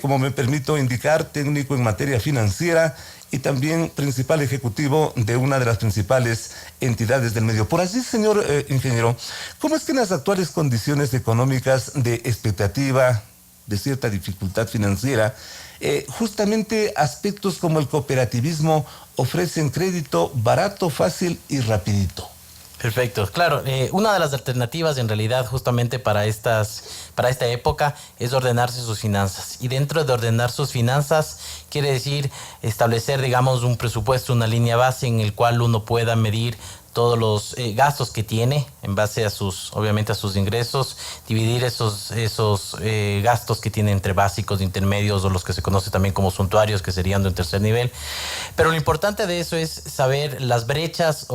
como me permito indicar, técnico en materia financiera y también principal ejecutivo de una de las principales entidades del medio. Por así, señor ingeniero, ¿cómo es que en las actuales condiciones económicas de expectativa, de cierta dificultad financiera, justamente aspectos como el cooperativismo ofrecen crédito barato, fácil y rapidito? Perfecto, claro. Una de las alternativas en realidad justamente para esta época es ordenarse sus finanzas. Y dentro de ordenar sus finanzas quiere decir establecer, digamos, un presupuesto, una línea base en el cual uno pueda medir todos los gastos que tiene en base a obviamente a sus ingresos, dividir esos gastos que tiene entre básicos, intermedios o los que se conoce también como suntuarios, que serían de un tercer nivel. Pero lo importante de eso es saber las brechas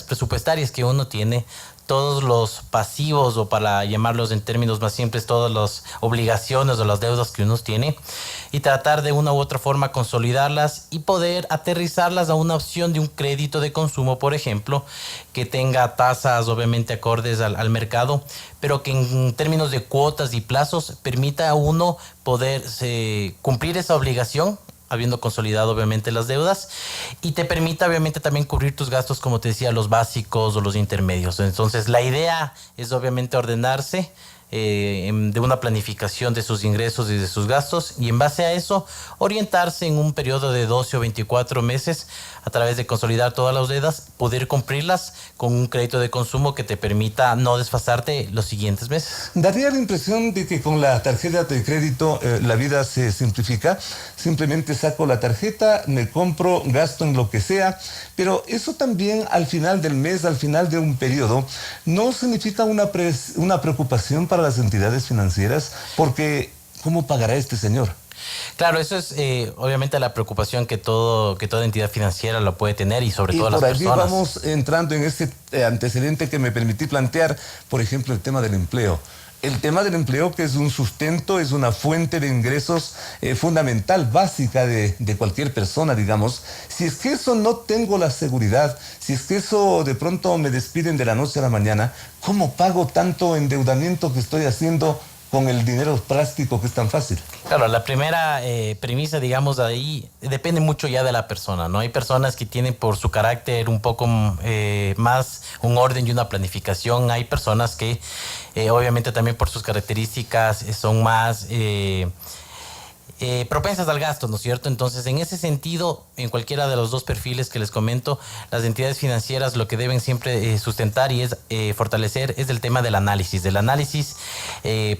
presupuestarias que uno tiene, todos los pasivos, o para llamarlos en términos más simples, todas las obligaciones o las deudas que uno tiene, y tratar de una u otra forma consolidarlas y poder aterrizarlas a una opción de un crédito de consumo, por ejemplo, que tenga tasas obviamente acordes al mercado, pero que en términos de cuotas y plazos permita a uno poder cumplir esa obligación, habiendo consolidado obviamente las deudas, y te permita obviamente también cubrir tus gastos, como te decía, los básicos o los intermedios. Entonces la idea es obviamente ordenarse de una planificación de sus ingresos y de sus gastos, y en base a eso orientarse en un periodo de 12 o 24 meses a través de consolidar todas las deudas, poder cumplirlas con un crédito de consumo que te permita no desfasarte los siguientes meses. Daría la impresión de que con la tarjeta de crédito la vida se simplifica. Simplemente saco la tarjeta, me compro, gasto en lo que sea, pero eso también al final del mes, al final de un periodo, no significa una preocupación para las entidades financieras, porque ¿cómo pagará este señor? Claro, eso es obviamente la preocupación que toda entidad financiera lo puede tener, y sobre todo las personas. Y por allí vamos entrando en ese antecedente que me permití plantear, por ejemplo, el tema del empleo. El tema del empleo, que es un sustento, es una fuente de ingresos fundamental, básica de cualquier persona, digamos. Si es que eso no tengo la seguridad, si es que eso de pronto me despiden de la noche a la mañana, ¿cómo pago tanto endeudamiento que estoy haciendo con el dinero plástico que es tan fácil? Claro, la primera premisa, digamos, ahí depende mucho ya de la persona, ¿no? Hay personas que tienen por su carácter un poco más un orden y una planificación. Hay personas que obviamente también por sus características son más propensas al gasto, ¿no es cierto? Entonces, en ese sentido, en cualquiera de los dos perfiles que les comento, las entidades financieras lo que deben siempre sustentar y es fortalecer es el tema del análisis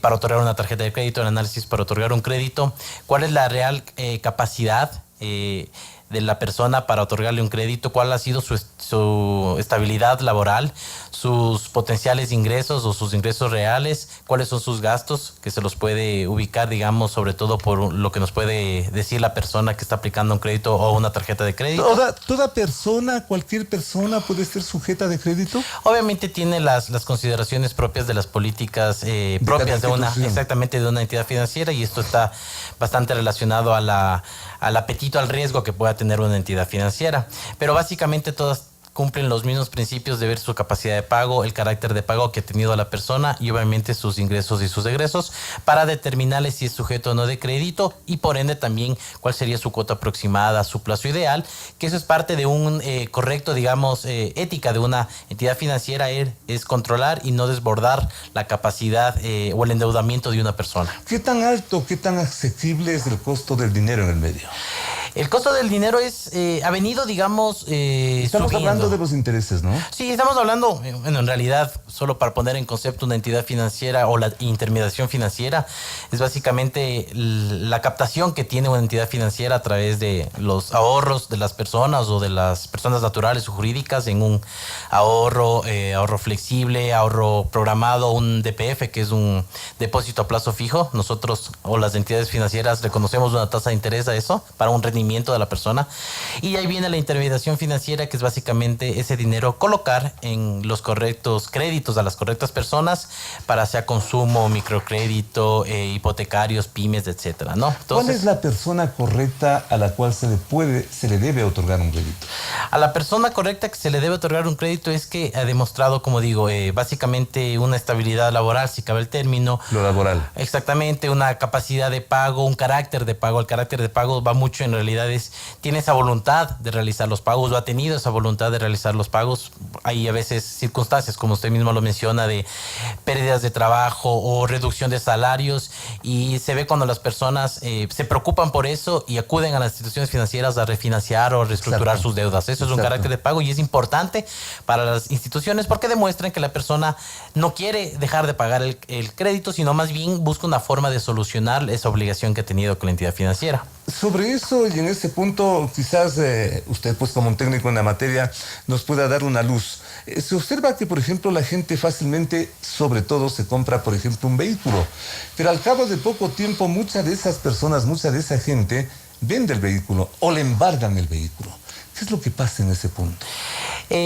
para otorgar una tarjeta de crédito, el análisis para otorgar un crédito, cuál es la real capacidad de la persona para otorgarle un crédito, cuál ha sido su estabilidad laboral, sus potenciales ingresos o sus ingresos reales, cuáles son sus gastos, que se los puede ubicar, digamos, sobre todo por lo que nos puede decir la persona que está aplicando un crédito o una tarjeta de crédito. ¿Toda persona, cualquier persona puede ser sujeta de crédito? Obviamente tiene las consideraciones propias de las políticas propias de una entidad financiera, y esto está bastante relacionado al apetito al riesgo que pueda tener una entidad financiera. Pero básicamente todas cumplen los mismos principios de ver su capacidad de pago, el carácter de pago que ha tenido la persona y obviamente sus ingresos y sus egresos para determinarle si es sujeto o no de crédito y por ende también cuál sería su cuota aproximada, su plazo ideal, que eso es parte de un correcto, digamos, ética de una entidad financiera, es controlar y no desbordar la capacidad o el endeudamiento de una persona. ¿Qué tan alto, qué tan asequible es el costo del dinero en el medio? El costo del dinero ha venido, digamos, Estamos subiendo. hablando de los intereses, ¿no? Sí, estamos hablando, bueno, en realidad, solo para poner en concepto una entidad financiera o la intermediación financiera, es básicamente la captación que tiene una entidad financiera a través de los ahorros de las personas o de las personas naturales o jurídicas en un ahorro flexible, ahorro programado, un DPF, que es un depósito a plazo fijo. Nosotros o las entidades financieras reconocemos una tasa de interés a eso para un rendimiento de la persona. Y ahí viene la intermediación financiera, que es básicamente ese dinero colocar en los correctos créditos a las correctas personas para sea consumo, microcrédito, hipotecarios, pymes, etcétera, ¿no? Entonces, ¿cuál es la persona correcta a la cual se le debe otorgar un crédito? A la persona correcta que se le debe otorgar un crédito es que ha demostrado, como digo, básicamente una estabilidad laboral, si cabe el término. Lo laboral. Exactamente, una capacidad de pago, un carácter de pago. El carácter de pago va mucho, en realidad, tiene esa voluntad de realizar los pagos o ha tenido esa voluntad de realizar los pagos. Hay a veces circunstancias, como usted mismo lo menciona, de pérdidas de trabajo o reducción de salarios, y se ve cuando las personas se preocupan por eso y acuden a las instituciones financieras a refinanciar o reestructurar sus deudas. Eso es un carácter de pago y es importante para las instituciones porque demuestran que la persona no quiere dejar de pagar el crédito, sino más bien busca una forma de solucionar esa obligación que ha tenido con la entidad financiera. Sobre eso y en ese punto, quizás usted, pues como un técnico en la materia, nos pueda dar una luz. Se observa que, por ejemplo, la gente fácilmente, sobre todo, se compra, por ejemplo, un vehículo. Pero al cabo de poco tiempo, mucha de esa gente vende el vehículo o le embargan el vehículo. ¿Qué es lo que pasa en ese punto?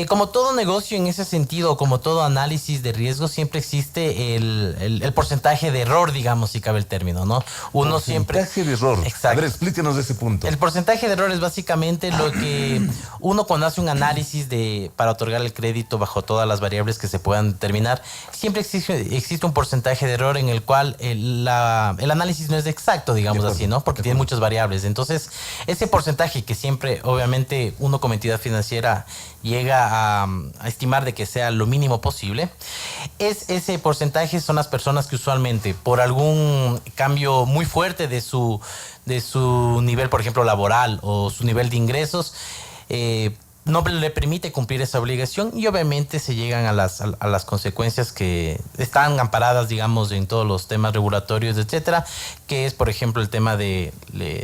Como todo negocio en ese sentido, como todo análisis de riesgo, siempre existe el porcentaje de error, digamos, si cabe el término, ¿no? Porcentaje de error. Exacto. A ver, explíquenos de ese punto. El porcentaje de error es básicamente lo que uno, cuando hace un análisis para otorgar el crédito bajo todas las variables que se puedan determinar, siempre existe un porcentaje de error en el cual el análisis no es exacto, digamos así, ¿no? Porque tiene muchas variables. Entonces, ese porcentaje que siempre, obviamente, uno como entidad financiera llega a estimar de que sea lo mínimo posible, ese porcentaje son las personas que usualmente por algún cambio muy fuerte de su nivel, por ejemplo, laboral o su nivel de ingresos, no le permite cumplir esa obligación y obviamente se llegan a las consecuencias que están amparadas, digamos, en todos los temas regulatorios, etcétera, que es, por ejemplo, el tema de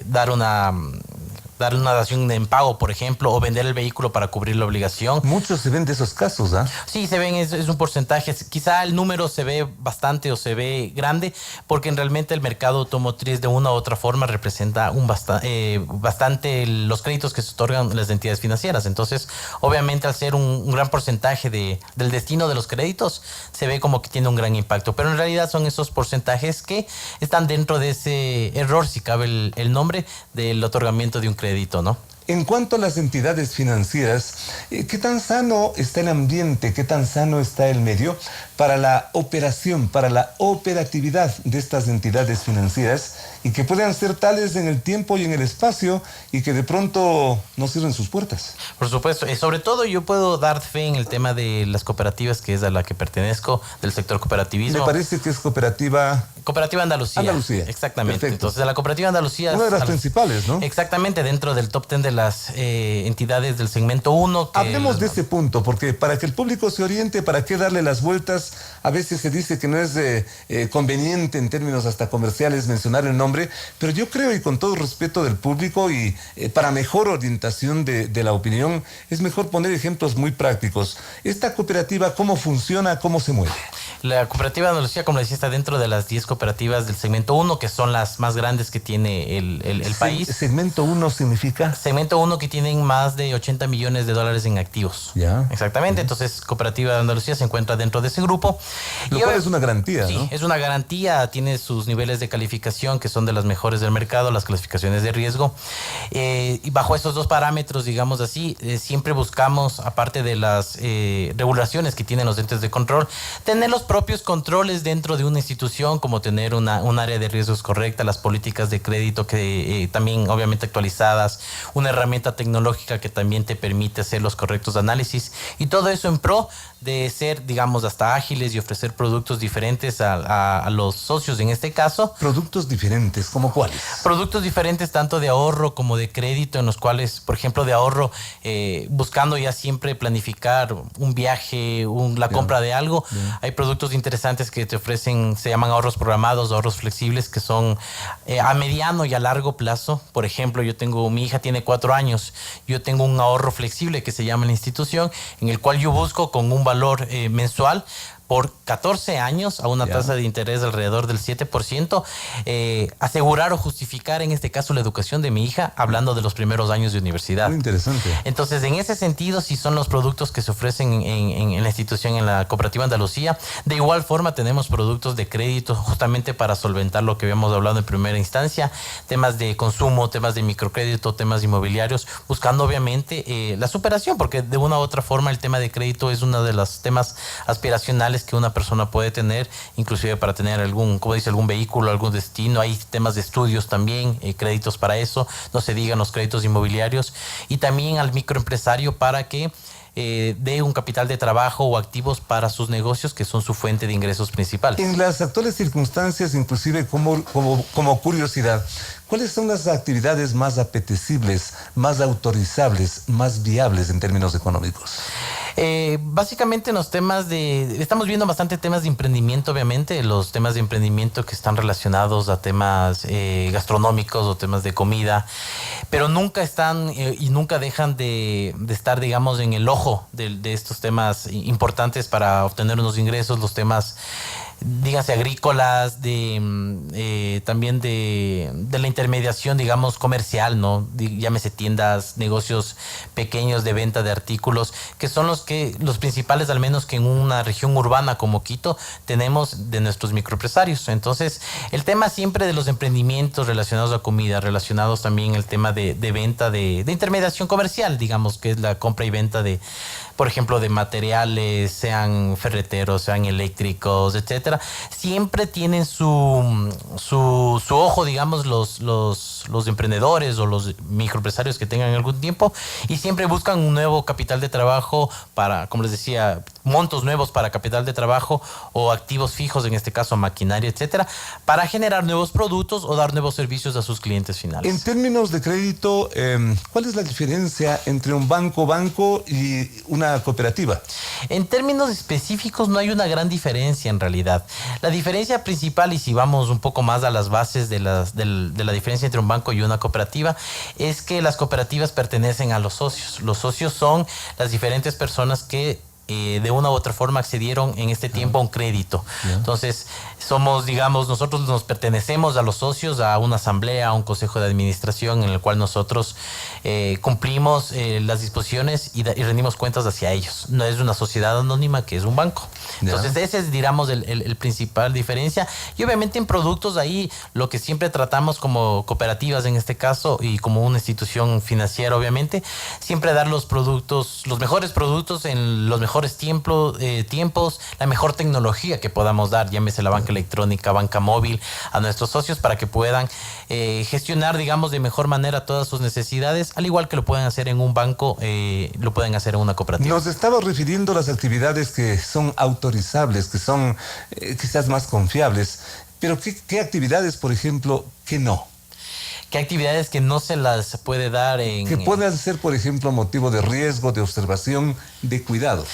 dar una dación en pago, por ejemplo, o vender el vehículo para cubrir la obligación. Muchos se ven de esos casos, ¿ah? Sí, se ven, es un porcentaje. Quizá el número se ve bastante o se ve grande, porque realmente el mercado automotriz de una u otra forma representa bastante los créditos que se otorgan las entidades financieras. Entonces, obviamente, al ser un gran porcentaje del destino de los créditos, se ve como que tiene un gran impacto. Pero en realidad son esos porcentajes que están dentro de ese error, si cabe el nombre, del otorgamiento de un crédito, ¿no? En cuanto a las entidades financieras, ¿qué tan sano está el ambiente, qué tan sano está el medio para la operación, para la operatividad de estas entidades financieras y que puedan ser tales en el tiempo y en el espacio y que de pronto no cierren sus puertas. Por supuesto, sobre todo yo puedo dar fe en el tema de las cooperativas, que es a la que pertenezco, del sector cooperativismo. Me parece que es Cooperativa Andalucía. Exactamente. Perfecto. Entonces, la Cooperativa Andalucía... Una de las principales, ¿no? Exactamente, dentro del top 10 de las entidades del segmento 1. Hablemos de ese punto, porque para que el público se oriente, ¿para qué darle las vueltas? A veces se dice que no es conveniente en términos hasta comerciales mencionar el nombre, pero yo creo, y con todo respeto del público y para mejor orientación de la opinión, es mejor poner ejemplos muy prácticos. Esta cooperativa, ¿cómo funciona? ¿Cómo se mueve? La Cooperativa Andalucía, como decía, está dentro de las 10 cooperativas del segmento 1, que son las más grandes que tiene el país. ¿Segmento 1 significa? Segmento 1 que tienen más de 80 millones de dólares en activos. Ya. Exactamente. Entonces, Cooperativa de Andalucía se encuentra dentro de ese grupo. Lo cual es una garantía, sí, ¿no? Es una garantía. Tiene sus niveles de calificación, que son de las mejores del mercado, las clasificaciones de riesgo. Y bajo esos dos parámetros, digamos así, siempre buscamos, aparte de las regulaciones que tienen los entes de control, tener los propios controles dentro de una institución, como tener un área de riesgos correcta, las políticas de crédito que también obviamente actualizadas, una herramienta tecnológica que también te permite hacer los correctos análisis, y todo eso en pro de ser, digamos, hasta ágiles y ofrecer productos diferentes a los socios en este caso. Productos diferentes, ¿cómo cuáles? Productos diferentes tanto de ahorro como de crédito, en los cuales, por ejemplo, de ahorro, buscando ya siempre planificar un viaje, la compra de algo. Hay productos interesantes que te ofrecen, se llaman ahorros programados, ahorros flexibles, que son a mediano y a largo plazo. Por ejemplo, mi hija tiene 4 años, yo tengo un ahorro flexible que se llama en la institución, en el cual yo busco con un valor mensual por 14 años a una tasa de interés de alrededor del 7%, asegurar o justificar en este caso la educación de mi hija, hablando de los primeros años de universidad. Muy interesante. Entonces, en ese sentido, sí son los productos que se ofrecen en la institución, en la Cooperativa Andalucía. De igual forma, tenemos productos de crédito justamente para solventar lo que habíamos hablado en primera instancia, temas de consumo, temas de microcrédito, temas inmobiliarios, buscando obviamente la superación, porque de una u otra forma el tema de crédito es uno de los temas aspiracionales que una persona puede tener, inclusive para tener algún vehículo, algún destino. Hay temas de estudios también, créditos para eso, no se digan los créditos inmobiliarios, y también al microempresario para que dé un capital de trabajo o activos para sus negocios, que son su fuente de ingresos principales. En las actuales circunstancias, inclusive como curiosidad, ¿cuáles son las actividades más apetecibles, más autorizables, más viables en términos económicos? Básicamente en los temas estamos viendo bastante temas de emprendimiento, obviamente, los temas de emprendimiento que están relacionados a temas gastronómicos o temas de comida, pero nunca están y nunca dejan de estar, digamos, en el ojo de estos temas importantes para obtener unos ingresos, los temas, dígase, agrícolas, también de la intermediación, digamos, comercial, ¿no? Llámese tiendas, negocios pequeños de venta de artículos, que son los principales, al menos que en una región urbana como Quito, tenemos de nuestros microempresarios. Entonces, el tema siempre de los emprendimientos relacionados a comida, relacionados también el tema de venta, de intermediación comercial, digamos, que es la compra y venta por ejemplo, de materiales, sean ferreteros, sean eléctricos, etcétera, siempre tienen su ojo, digamos, los emprendedores o los microempresarios que tengan algún tiempo, y siempre buscan un nuevo capital de trabajo para, como les decía, montos nuevos para capital de trabajo o activos fijos, en este caso maquinaria, etcétera, para generar nuevos productos o dar nuevos servicios a sus clientes finales. En términos de crédito, ¿cuál es la diferencia entre un banco y una cooperativa? En términos específicos no hay una gran diferencia en realidad. La diferencia principal, y si vamos un poco más a las bases de la diferencia entre un banco y una cooperativa, es que las cooperativas pertenecen a los socios. Los socios son las diferentes personas que de una u otra forma accedieron en este tiempo a un crédito. Entonces, nosotros nos pertenecemos a los socios, a una asamblea, a un consejo de administración en el cual nosotros cumplimos las disposiciones y rendimos cuentas hacia ellos. No es una sociedad anónima que es un banco. Entonces, ese es, digamos, el principal diferencia. Y obviamente en productos ahí lo que siempre tratamos como cooperativas en este caso y como una institución financiera, obviamente, siempre dar los mejores productos en los mejores tiempos, la mejor tecnología que podamos dar, llámese la banca electrónica, banca móvil a nuestros socios para que puedan gestionar, digamos, de mejor manera todas sus necesidades, al igual que lo pueden hacer en un banco, lo pueden hacer en una cooperativa. Nos estaba refiriendo a las actividades que son autorizables, que son quizás más confiables, pero ¿qué actividades, por ejemplo, que no? ¿Qué actividades que no se las puede dar en... Que puedan ser, por ejemplo, motivo de riesgo, de observación, de cuidado?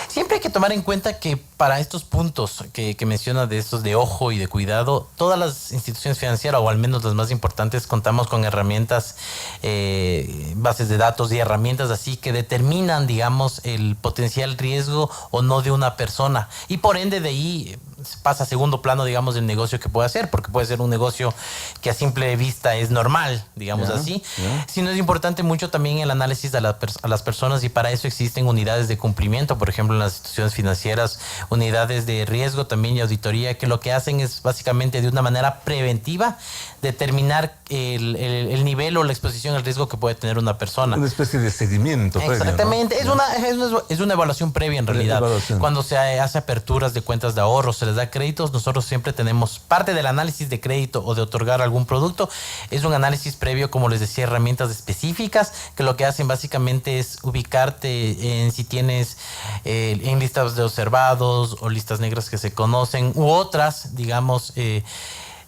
Siempre hay que tomar en cuenta que para estos puntos que menciona de estos de ojo y de cuidado, todas las instituciones financieras, o al menos las más importantes, contamos con herramientas, bases de datos y herramientas así que determinan, digamos, el potencial riesgo o no de una persona. Y por ende de ahí pasa a segundo plano, digamos, el negocio que puede hacer, porque puede ser un negocio que a simple vista es normal, digamos así. Sino es importante mucho también el análisis a las personas, y para eso existen unidades de cumplimiento, por ejemplo, en las instituciones financieras, unidades de riesgo también y auditoría, que lo que hacen es básicamente de una manera preventiva determinar el nivel o la exposición al riesgo que puede tener una persona. Una especie de seguimiento previo, exactamente, ¿no? es una evaluación previa en realidad. Cuando se hace aperturas de cuentas de ahorro, se les da créditos, nosotros siempre tenemos parte del análisis de crédito o de otorgar algún producto, es un análisis previo, como les decía, herramientas específicas que lo que hacen básicamente es ubicarte en si tienes en listas de observados o listas negras que se conocen, u otras, digamos,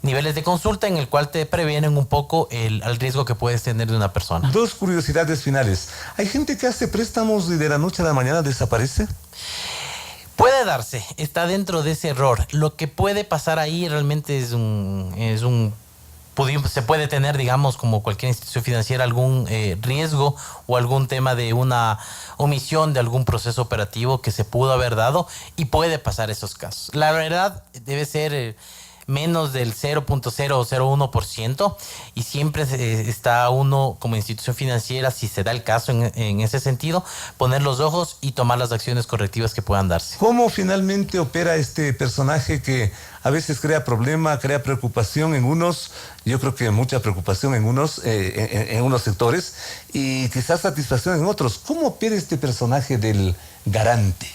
niveles de consulta en el cual te previenen un poco el riesgo que puedes tener de una persona. Dos curiosidades finales. ¿Hay gente que hace préstamos y de la noche a la mañana desaparece? Puede darse, está dentro de ese error. Lo que puede pasar ahí realmente se puede tener, digamos, como cualquier institución financiera, algún riesgo o algún tema de una omisión de algún proceso operativo que se pudo haber dado, y puede pasar esos casos. La verdad debe ser menos del 0.001%, y siempre está uno como institución financiera, si se da el caso en ese sentido, poner los ojos y tomar las acciones correctivas que puedan darse. ¿Cómo finalmente opera este personaje que a veces crea problema, crea preocupación en unos, yo creo que mucha preocupación en unos sectores, y quizás satisfacción en otros? ¿Cómo opera este personaje del garante?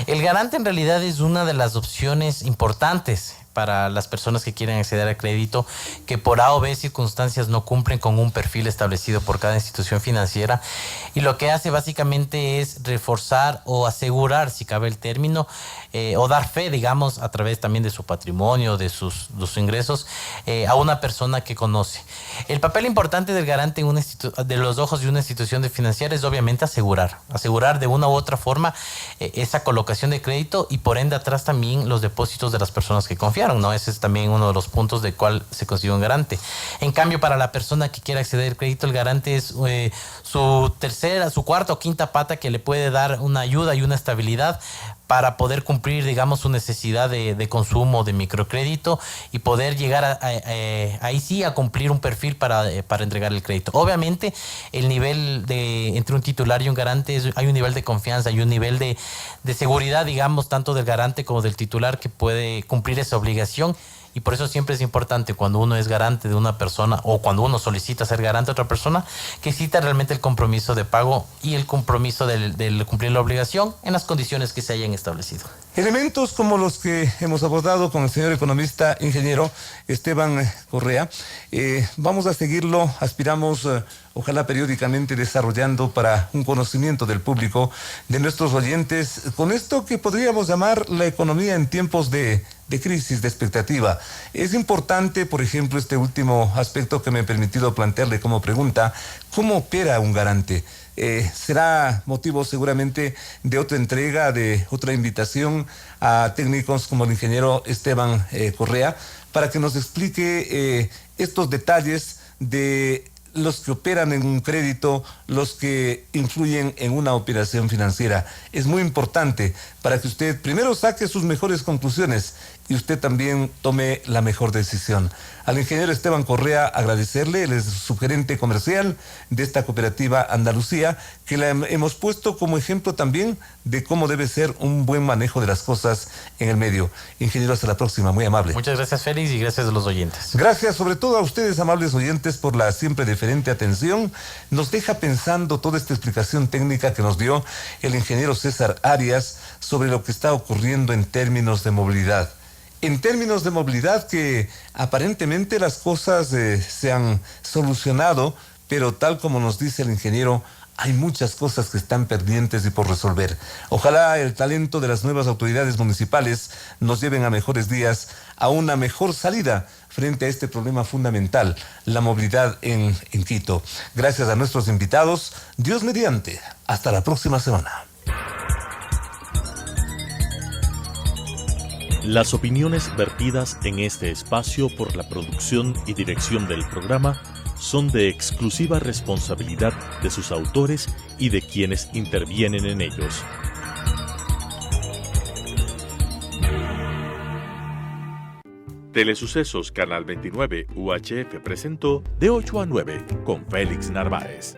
El garante en realidad es una de las opciones importantes para las personas que quieren acceder al crédito, que por A o B circunstancias no cumplen con un perfil establecido por cada institución financiera, y lo que hace básicamente es reforzar o asegurar, si cabe el término, o dar fe, digamos, a través también de su patrimonio, de sus ingresos, a una persona que conoce. El papel importante del garante de los ojos de una institución financiera es obviamente asegurar de una u otra forma esa colocación de crédito, y por ende atrás también los depósitos de las personas que confiaron, ¿no? Ese es también uno de los puntos del cual se consigue un garante. En cambio, para la persona que quiera acceder al crédito, el garante es su cuarta o quinta pata, que le puede dar una ayuda y una estabilidad para poder cumplir, digamos, su necesidad de consumo de microcrédito, y poder llegar ahí sí a cumplir un perfil para entregar el crédito. Obviamente, el nivel entre un titular y un garante, hay un nivel de confianza, hay un nivel de seguridad, digamos, tanto del garante como del titular, que puede cumplir esa obligación. Y por eso siempre es importante, cuando uno es garante de una persona o cuando uno solicita ser garante de otra persona, que exista realmente el compromiso de pago y el compromiso del cumplir la obligación en las condiciones que se hayan establecido. Elementos como los que hemos abordado con el señor economista ingeniero Esteban Correa, vamos a seguirlo, aspiramos ojalá periódicamente desarrollando para un conocimiento del público, de nuestros oyentes, con esto que podríamos llamar la economía en tiempos de crisis, de expectativa. Es importante, por ejemplo, este último aspecto que me he permitido plantearle como pregunta: ¿cómo opera un garante? Será motivo seguramente de otra entrega, de otra invitación a técnicos como el ingeniero Esteban Correa, para que nos explique estos detalles de los que operan en un crédito, los que influyen en una operación financiera. Es muy importante para que usted primero saque sus mejores conclusiones y usted también tome la mejor decisión. Al ingeniero Esteban Correa agradecerle, él es subgerente comercial de esta cooperativa Andalucía, que la hemos puesto como ejemplo también de cómo debe ser un buen manejo de las cosas en el medio. Ingeniero, hasta la próxima, muy amable. Muchas gracias, Félix, y gracias a los oyentes. Gracias sobre todo a ustedes, amables oyentes, por la siempre deferente atención. Nos deja pensando toda esta explicación técnica que nos dio el ingeniero César Arias sobre lo que está ocurriendo en términos de movilidad. en términos de movilidad, que aparentemente las cosas se han solucionado, pero tal como nos dice el ingeniero, hay muchas cosas que están pendientes y por resolver. Ojalá el talento de las nuevas autoridades municipales nos lleven a mejores días, a una mejor salida frente a este problema fundamental, la movilidad en Quito. Gracias a nuestros invitados. Dios mediante. Hasta la próxima semana. Las opiniones vertidas en este espacio por la producción y dirección del programa son de exclusiva responsabilidad de sus autores y de quienes intervienen en ellos. Telesucesos Canal 29 UHF presentó De 8 a 9 con Félix Narváez.